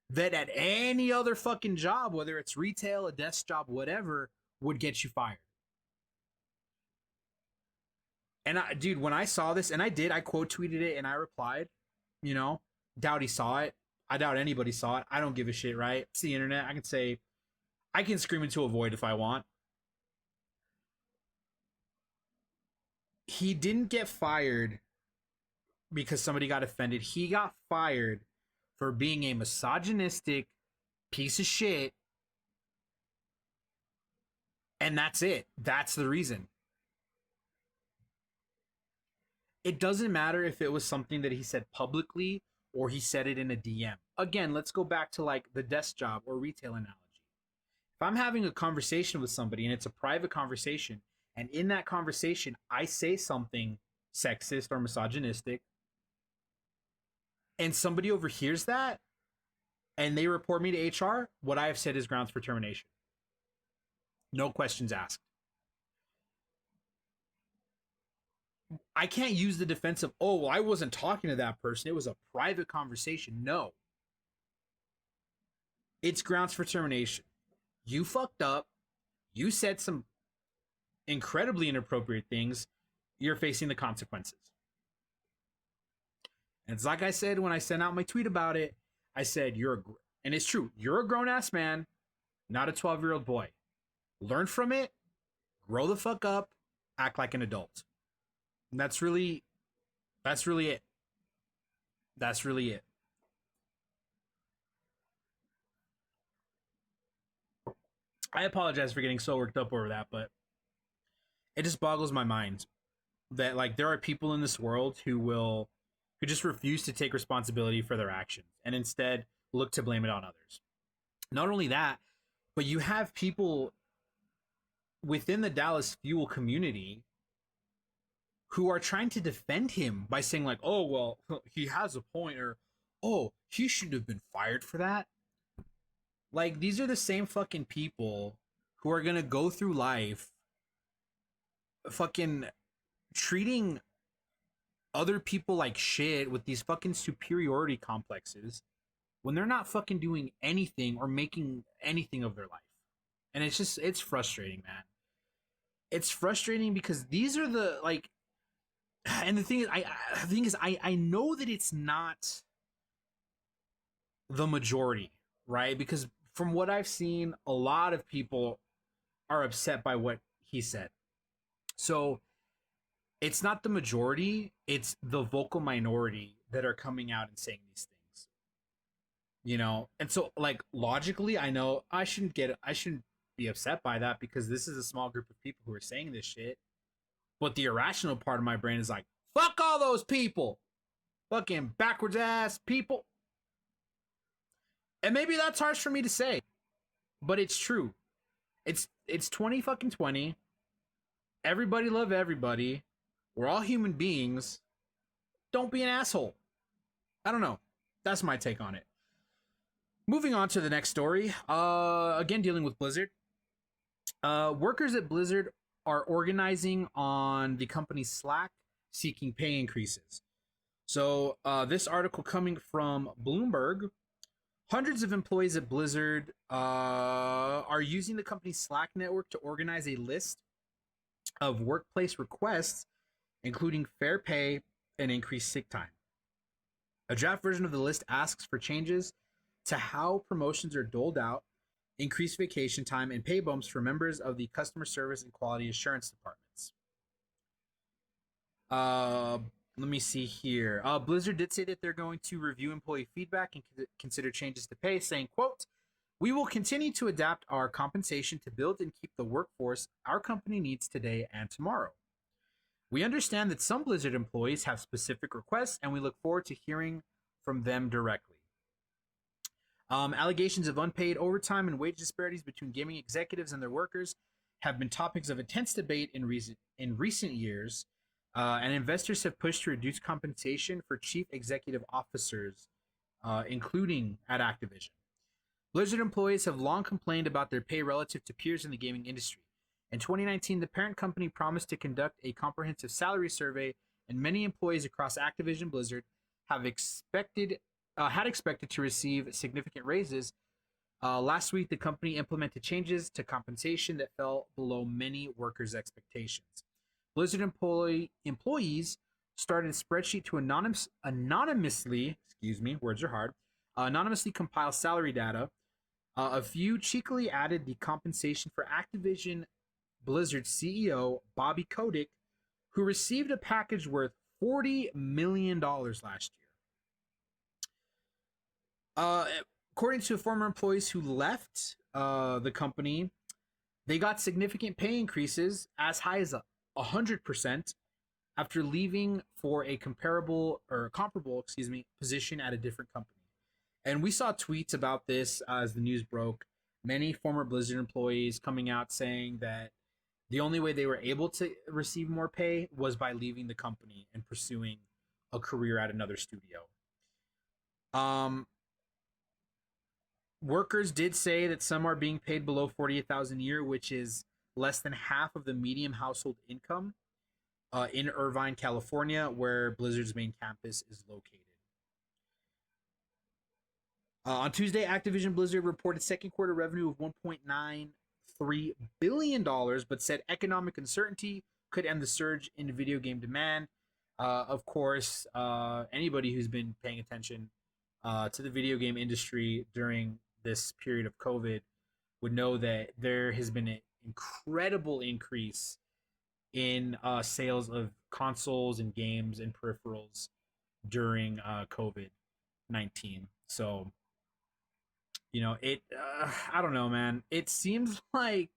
that at any other fucking job, whether it's retail, a desk job, whatever, would get you fired. And dude, when I saw this, and I quote tweeted it and I replied, doubt he saw it. I doubt anybody saw it. I don't give a shit, right? It's the internet. I can scream into a void if I want. He didn't get fired because somebody got offended. He got fired for being a misogynistic piece of shit. And that's it. That's the reason. It doesn't matter if it was something that he said publicly or he said it in a DM. Again, let's go back to like the desk job or retail analogy. If I'm having a conversation with somebody and it's a private conversation, and in that conversation I say something sexist or misogynistic, and somebody overhears that and they report me to HR, what I have said is grounds for termination. No questions asked. I can't use the defense of, oh, well, I wasn't talking to that person. It was a private conversation. No. It's grounds for termination. You fucked up. You said some incredibly inappropriate things. You're facing the consequences. And it's like I said when I sent out my tweet about it. I said, and it's true, you're a grown-ass man, not a 12-year-old boy. Learn from it, grow the fuck up, act like an adult. And that's really it. That's really it. I apologize for getting so worked up over that, but it just boggles my mind that like there are people in this world who just refuse to take responsibility for their actions and instead look to blame it on others. Not only that, but you have people within the Dallas Fuel community who are trying to defend him by saying like, oh, well, he has a point, or, oh, he shouldn't have been fired for that. Like, these are the same fucking people who are gonna go through life fucking treating other people like shit with these fucking superiority complexes when they're not fucking doing anything or making anything of their life. And it's frustrating, man. It's frustrating because these are the, like, and the thing is, I know that it's not the majority, right? Because from what I've seen, a lot of people are upset by what he said. So it's not the majority, it's the vocal minority that are coming out and saying these things. And so like logically, I know I shouldn't be upset by that because this is a small group of people who are saying this shit. But the irrational part of my brain is like, fuck all those people. Fucking backwards ass people. And maybe that's harsh for me to say, but it's true. It's 20 Everybody love everybody. We're all human beings. Don't be an asshole. I don't know. That's my take on it. Moving on to the next story. Again, dealing with Blizzard. Workers at Blizzard are organizing on the company's Slack, seeking pay increases. So this article coming from Bloomberg. Hundreds of employees at Blizzard are using the company's Slack network to organize a list of workplace requests, including fair pay and increased sick time. A draft version of the list asks for changes to how promotions are doled out, increased vacation time, and pay bumps for members of the customer service and quality assurance departments. Let me see here. Blizzard did say that they're going to review employee feedback and consider changes to pay, saying, quote, "We will continue to adapt our compensation to build and keep the workforce our company needs today and tomorrow. We understand that some Blizzard employees have specific requests, and we look forward to hearing from them directly." Allegations of unpaid overtime and wage disparities between gaming executives and their workers have been topics of intense debate in recent years, and investors have pushed to reduce compensation for chief executive officers, including at Activision. Blizzard employees have long complained about their pay relative to peers in the gaming industry. In 2019, the parent company promised to conduct a comprehensive salary survey, and many employees across Activision Blizzard had expected to receive significant raises. Last week, the company implemented changes to compensation that fell below many workers' expectations. Blizzard employees started a spreadsheet to anonymously, words are hard, anonymously compile salary data. A few cheekily added the compensation for Activision Blizzard CEO Bobby Kotick, who received a package worth $40 million last year. According to former employees who left the company, they got significant pay increases as high as 100% after leaving for a comparable position at a different company. And we saw tweets about this as the news broke. Many former Blizzard employees coming out saying that the only way they were able to receive more pay was by leaving the company and pursuing a career at another studio. Workers did say that some are being paid below $48,000 a year, which is less than half of the median household income in Irvine, California, where Blizzard's main campus is located. On Tuesday, Activision Blizzard reported second quarter revenue of $1.93 billion, but said economic uncertainty could end the surge in video game demand. Of course, anybody who's been paying attention to the video game industry during this period of COVID would know that there has been an incredible increase in sales of consoles and games and peripherals during COVID-19. So, I don't know, man. It seems like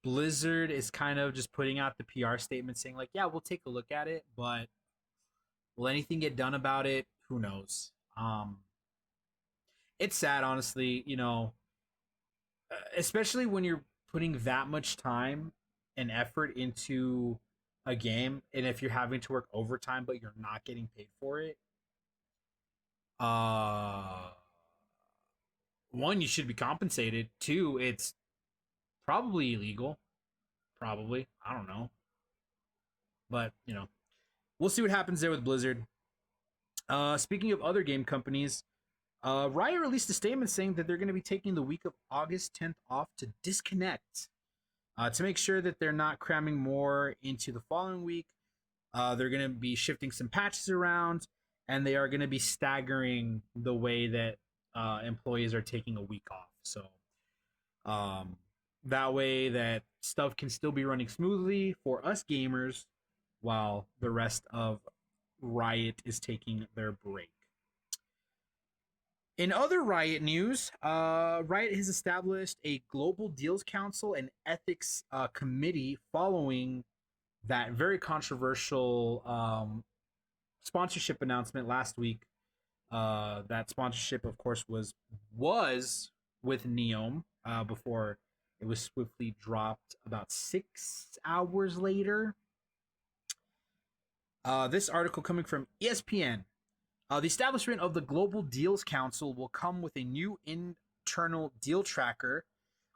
Blizzard is kind of just putting out the PR statement saying, like, yeah, we'll take a look at it, but will anything get done about it? Who knows? It's sad, honestly, especially when you're putting that much time and effort into a game, and if you're having to work overtime but you're not getting paid for it. One, you should be compensated. Two, it's probably illegal. Probably. I don't know. But, we'll see what happens there with Blizzard. Speaking of other game companies, Riot released a statement saying that they're going to be taking the week of August 10th off to disconnect, to make sure that they're not cramming more into the following week. They're going to be shifting some patches around, and they are going to be staggering the way that employees are taking a week off. So that way that stuff can still be running smoothly for us gamers while the rest of Riot is taking their break. In other Riot news, Riot has established a global deals council and ethics committee following that very controversial sponsorship announcement last week. That sponsorship, of course, was with Neom before it was swiftly dropped about 6 hours later. This article coming from ESPN. The establishment of the Global Deals Council will come with a new internal deal tracker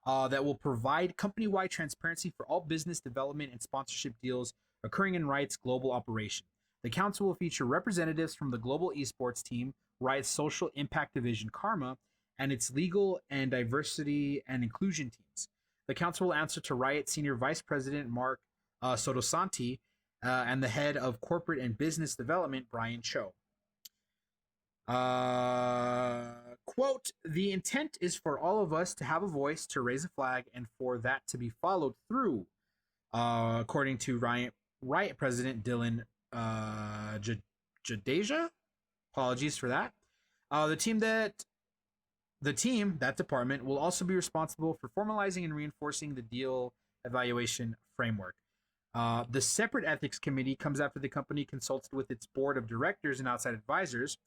that will provide company-wide transparency for all business development and sponsorship deals occurring in Riot's global operation. The council will feature representatives from the global esports team, Riot's social impact division, Karma, and its legal and diversity and inclusion teams. The council will answer to Riot Senior Vice President Mark Sotosanti and the head of corporate and business development, Brian Cho. Quote, the intent is for all of us to have a voice, to raise a flag, and for that to be followed through, according to Riot President Dylan Jadeja. Apologies for that. That department, will also be responsible for formalizing and reinforcing the deal evaluation framework. The separate ethics committee comes after the company consulted with its board of directors and outside advisors.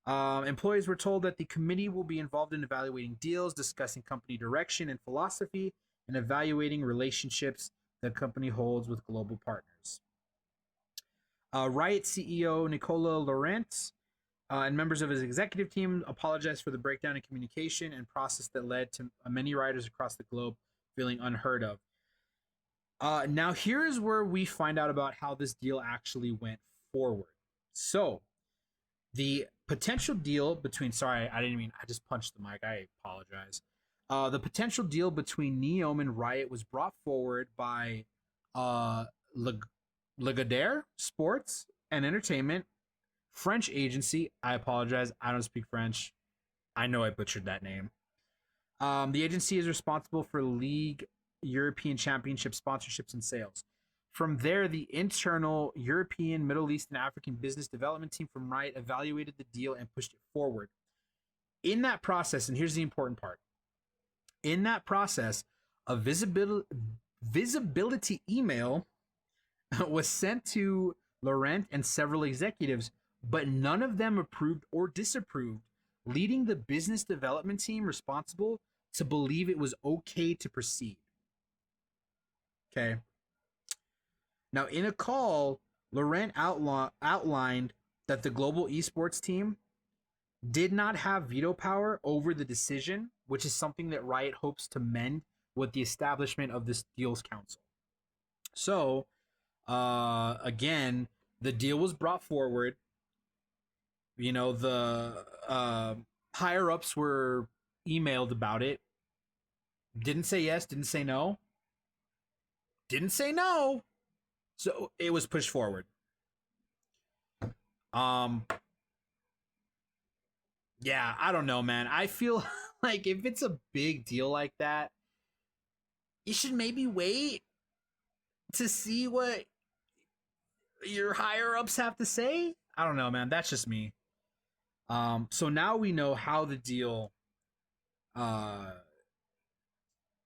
Employees were told that the committee will be involved in evaluating deals, discussing company direction and philosophy, and evaluating relationships the company holds with global partners. Riot CEO Nicola Laurent and members of his executive team apologized for the breakdown in communication and process that led to many riders across the globe feeling unheard of. Now, here's where we find out about how this deal actually went forward. So, the potential deal between... Sorry, I just punched the mic. I apologize. The potential deal between Neom and Riot was brought forward by Lagardère Sports and Entertainment, French agency. I apologize. I don't speak French. I know I butchered that name. The agency is responsible for league, European Championship sponsorships and sales. From there, the internal European, Middle East, and African business development team from Riot evaluated the deal and pushed it forward. In that process, and here's the important part, in that process, a visibility email was sent to Laurent and several executives, but none of them approved or disapproved, leading the business development team responsible to believe it was okay to proceed. Okay. Now, in a call, Laurent outlined that the global esports team did not have veto power over the decision, which is something that Riot hopes to mend with the establishment of this deals council. So, again, the deal was brought forward. You know, the higher ups were emailed about it. Didn't say yes, didn't say no. Didn't say no. So it was pushed forward. Yeah, I don't know, man. I feel like if it's a big deal like that, you should maybe wait to see what your higher ups have to say. I don't know, man. That's just me. So now we know how the deal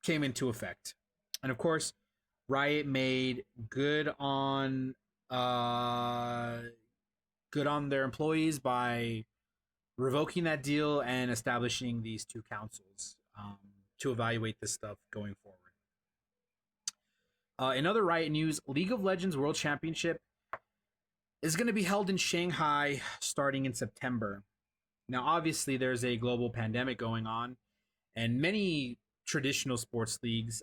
came into effect. And of course, Riot made good on their employees by revoking that deal and establishing these two councils to evaluate this stuff going forward. In other Riot news, League of Legends World Championship is going to be held in Shanghai starting in September. Now, obviously, there's a global pandemic going on, and many traditional sports leagues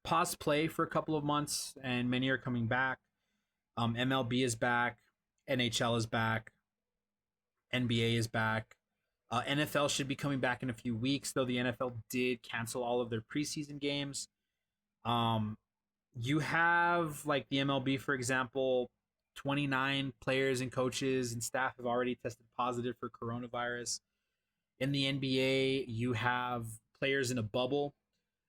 paused play for a couple of months, and many are coming back. MLB is back, NHL is back, NBA is back. NFL should be coming back in a few weeks, though the NFL did cancel all of their preseason games. You have, like, the MLB, for example, 29 players and coaches and staff have already tested positive for coronavirus. In the NBA, you have players in a bubble,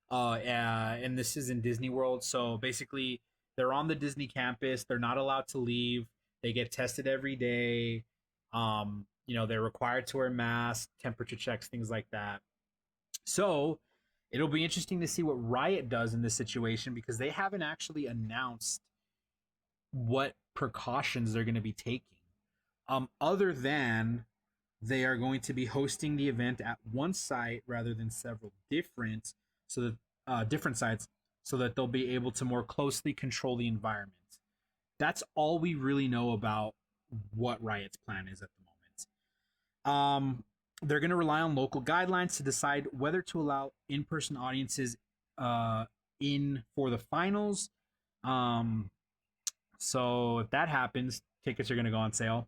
and this is in Disney World. So basically, they're on the Disney campus. They're not allowed to leave. They get tested every day. They're required to wear masks, temperature checks, things like that. So it'll be interesting to see what Riot does in this situation, because they haven't actually announced what precautions they're going to be taking. Other than they are going to be hosting the event at one site rather than several different sites, so that they'll be able to more closely control the environment. That's all we really know about what Riot's plan is at the moment. They're going to rely on local guidelines to decide whether to allow in-person audiences in for the finals. So if that happens, tickets are going to go on sale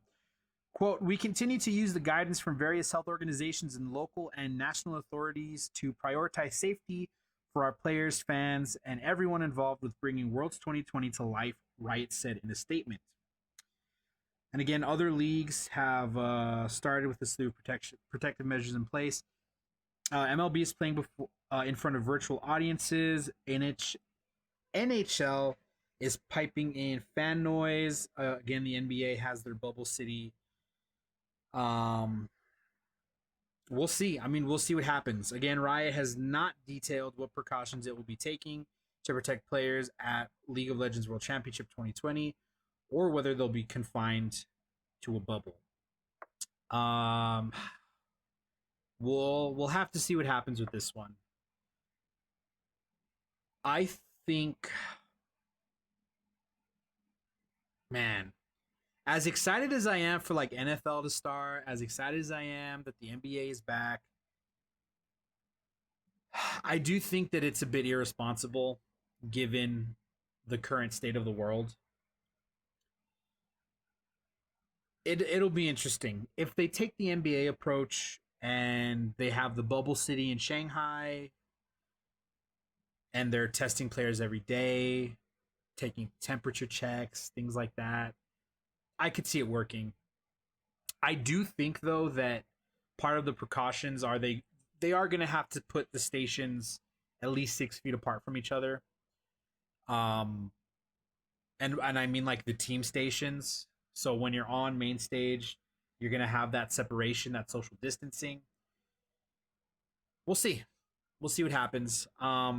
Quote, we continue to use the guidance from various health organizations and local and national authorities to prioritize safety for our players, fans, and everyone involved with bringing Worlds 2020 to life, Riot said in a statement. And again, other leagues have started with a slew of protective measures in place. MLB is playing in front of virtual audiences. NHL is piping in fan noise. Again, the NBA has their bubble city. We'll see. I mean, we'll see what happens. Again, Riot has not detailed what precautions it will be taking to protect players at League of Legends World Championship 2020, or whether they'll be confined to a bubble. We'll have to see what happens with this one. I think, man, as excited as I am for like NFL to start, as excited as I am that the NBA is back, I do think that it's a bit irresponsible given the current state of the world. It'll be interesting if they take the NBA approach and they have the bubble city in Shanghai and they're testing players every day, taking temperature checks, things like that. I could see it working. I do think though that part of the precautions are they are going to have to put the stations at least 6 feet apart from each other. And I mean like the team stations. So when you're on main stage, you're going to have that separation, that social distancing. We'll see. We'll see what happens. I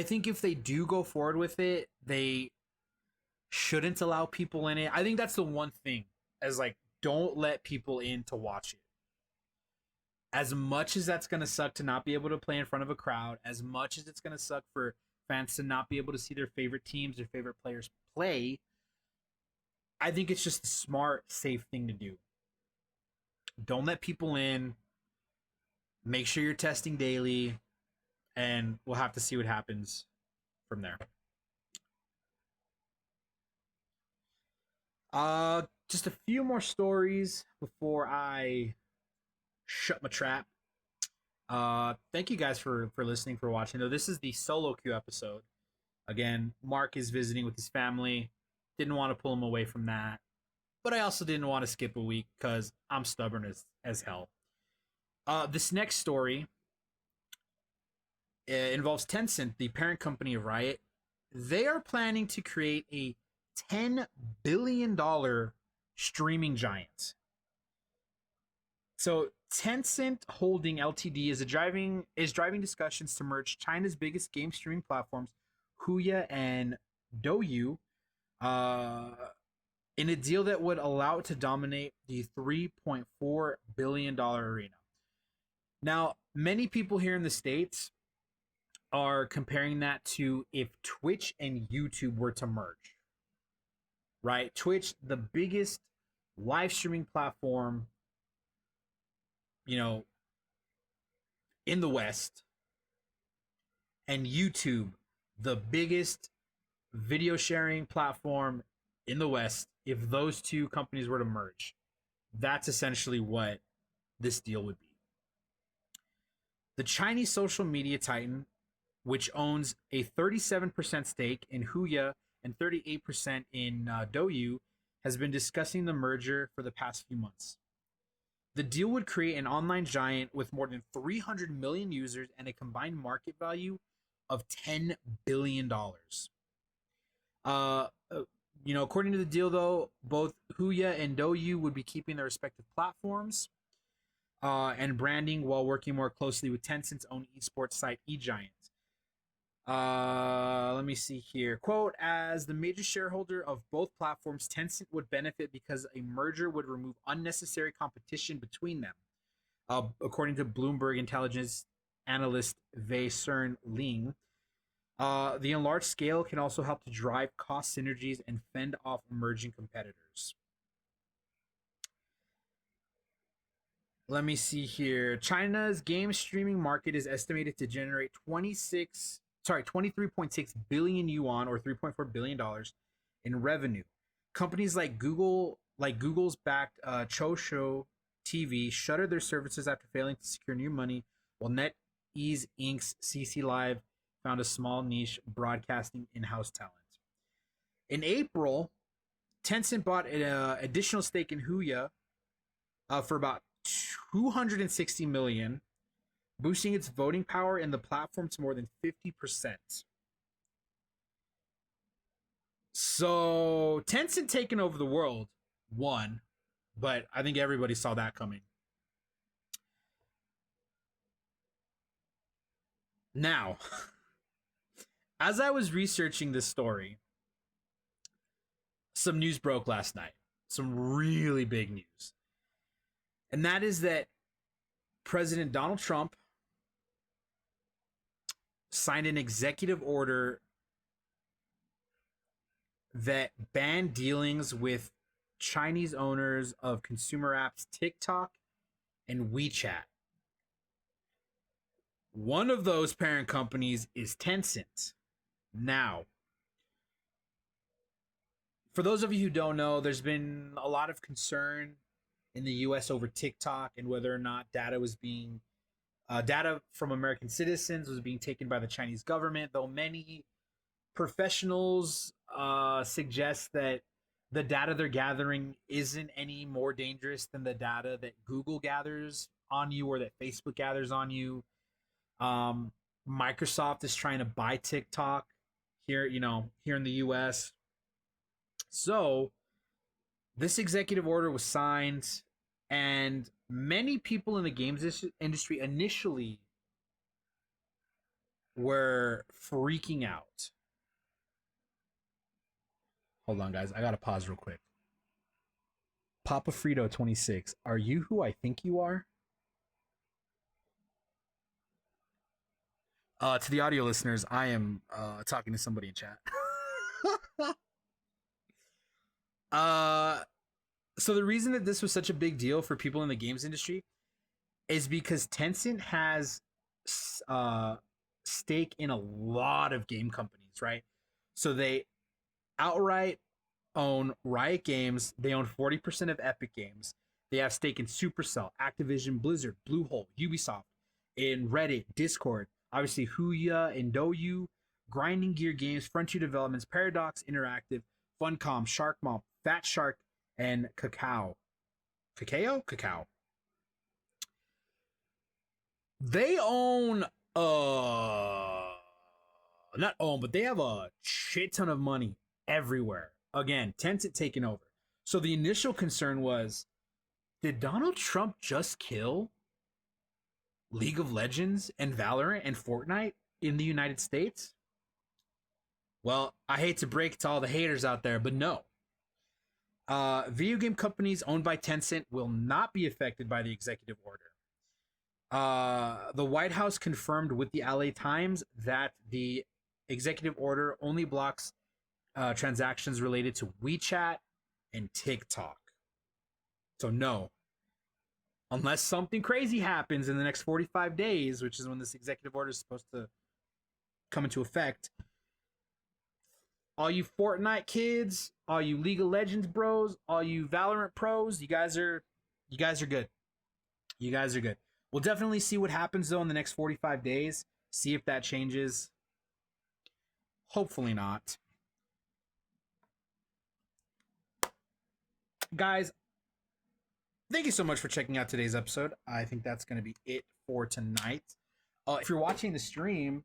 think if they do go forward with it, they shouldn't allow people in it. I think that's the one thing, as like, don't let people in to watch it. As much as that's going to suck to not be able to play in front of a crowd, as much as it's going to suck for fans to not be able to see their favorite teams, their favorite players play, I think it's just a smart, safe thing to do. Don't let people in. Make sure you're testing daily, and we'll have to see what happens from there. Just a few more stories before I shut my trap. Thank you guys for listening, for watching. Though this is the solo queue episode. Again, Mark is visiting with his family. Didn't want to pull him away from that, but I also didn't want to skip a week because I'm stubborn as hell. This next story involves Tencent, the parent company of Riot. They are planning to create a $10 billion streaming giant. So Tencent Holding Ltd is driving discussions to merge China's biggest game streaming platforms, Huya and Douyu, in a deal that would allow it to dominate the $3.4 billion arena. Now, many people here in the States are comparing that to if Twitch and YouTube were to merge. Right? Twitch, the biggest live streaming platform, in the West, and YouTube, the biggest video sharing platform in the West. If those two companies were to merge, that's essentially what this deal would be. The Chinese social media titan, which owns a 37% stake in Huya and 38% in Douyu, has been discussing the merger for the past few months. The deal would create an online giant with more than 300 million users and a combined market value of $10 billion. According to the deal, though, both Huya and Douyu would be keeping their respective platforms and branding while working more closely with Tencent's own esports site, eGiant. Let me see here. Quote, as the major shareholder of both platforms, Tencent would benefit because a merger would remove unnecessary competition between them. According to Bloomberg intelligence analyst Wei Cern Ling, the enlarged scale can also help to drive cost synergies and fend off emerging competitors. Let me see here. China's game streaming market is estimated to generate 23.6 billion yuan or $3.4 billion in revenue. Companies like Google, like Google's backed Chosho TV, shuttered their services after failing to secure new money, while NetEase Inc.'s CC Live found a small niche broadcasting in-house talent. In April, Tencent bought an additional stake in Huya for about 260 million, boosting its voting power in the platform to more than 50%. So Tencent taking over the world, one, but I think everybody saw that coming. Now, as I was researching this story, some news broke last night. Some really big news. And that is that President Donald Trump signed an executive order that banned dealings with Chinese owners of consumer apps TikTok and WeChat. One of those parent companies is Tencent. Now, for those of you who don't know, there's been a lot of concern in the US over TikTok and whether or not data from American citizens was being taken by the Chinese government, though many professionals suggest that the data they're gathering isn't any more dangerous than the data that Google gathers on you or that Facebook gathers on you. Microsoft is trying to buy TikTok here in the US. So this executive order was signed, and many people in the games industry initially were freaking out. Hold on, guys. I gotta pause real quick. Papa Frito 26. Are you who I think you are? To the audio listeners, I am talking to somebody in chat. So the reason that this was such a big deal for people in the games industry is because Tencent has stake in a lot of game companies, right? So they outright own Riot Games. They own 40% of Epic Games. They have stake in Supercell, Activision, Blizzard, Bluehole, Ubisoft, in Reddit, Discord, obviously Huya and Douyu, Grinding Gear Games, Frontier Developments, Paradox Interactive, Funcom, Shark Mom, Fat Shark, and Kakao. They own not own, but they have a shit ton of money everywhere. Again, Tencent taking over. So the initial concern was, did Donald Trump just kill League of Legends and Valorant and Fortnite in the United States? Well, I hate to break it to all the haters out there, but no. Video game companies owned by Tencent will not be affected by the executive order. The White House confirmed with the LA Times that the executive order only blocks transactions related to WeChat and TikTok. So no, unless something crazy happens in the next 45 days, which is when this executive order is supposed to come into effect, all you Fortnite kids, all you League of Legends bros, all you Valorant pros, you guys are good. You guys are good. We'll definitely see what happens though in the next 45 days. See if that changes. Hopefully not. Guys, thank you so much for checking out today's episode. I think that's going to be it for tonight. If you're watching the stream,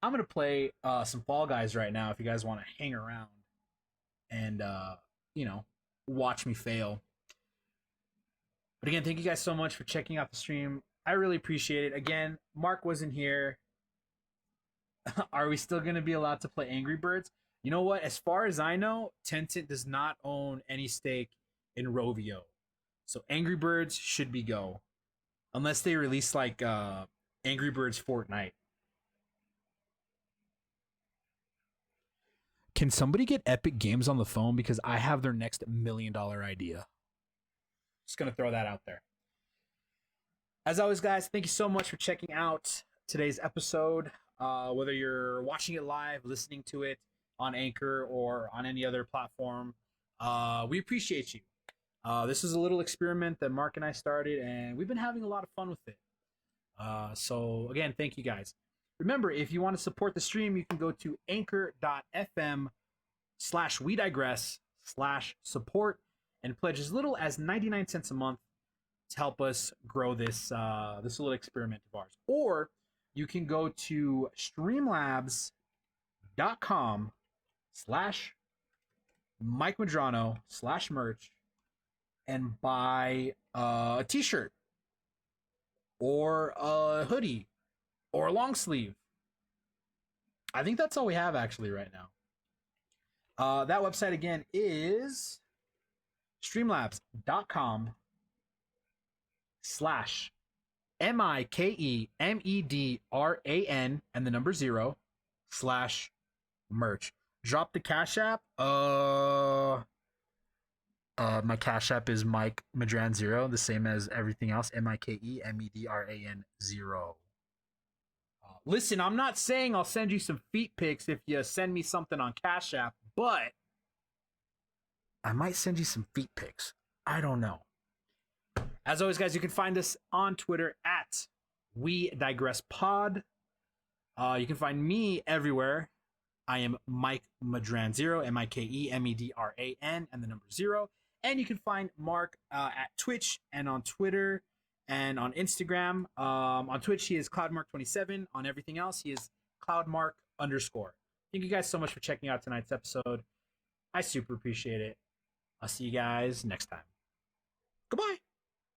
I'm going to play some Fall Guys right now if you guys want to hang around and, watch me fail. But again, thank you guys so much for checking out the stream. I really appreciate it. Again, Mark wasn't here. Are we still going to be allowed to play Angry Birds? You know what? As far as I know, Tencent does not own any stake in Rovio. So Angry Birds should be go. Unless they release like Angry Birds Fortnite. Can somebody get Epic Games on the phone? Because I have their next $1 million idea. Just going to throw that out there. As always, guys, thank you so much for checking out today's episode. Whether you're watching it live, listening to it on Anchor, or on any other platform, we appreciate you. This is a little experiment that Mark and I started, and we've been having a lot of fun with it. So again, thank you guys. Remember, if you want to support the stream, you can go to anchor.fm/we digress/support and pledge as little as 99 cents a month to help us grow this little experiment of ours. Or you can go to streamlabs.com/Mike Madrano/merch and buy a t-shirt or a hoodie or a long sleeve. I think that's all we have actually right now. That website again is streamlabs.com/MikeMedran and the number 0/merch. Drop the Cash App. My Cash App is Mike Medran 0, the same as everything else. MikeMedran 0. Listen, I'm not saying I'll send you some feet pics if you send me something on Cash App, but I might send you some feet pics. I don't know. As always, guys, you can find us on Twitter at We Digress Pod. You can find me everywhere. I am Mike Medran 0, MikeMedran and the number 0. And you can find Mark at Twitch and on Twitter and on Instagram. On Twitch, he is CloudMark27. On everything else, he is CloudMark_. Thank you guys so much for checking out tonight's episode. I super appreciate it. I'll see you guys next time. Goodbye.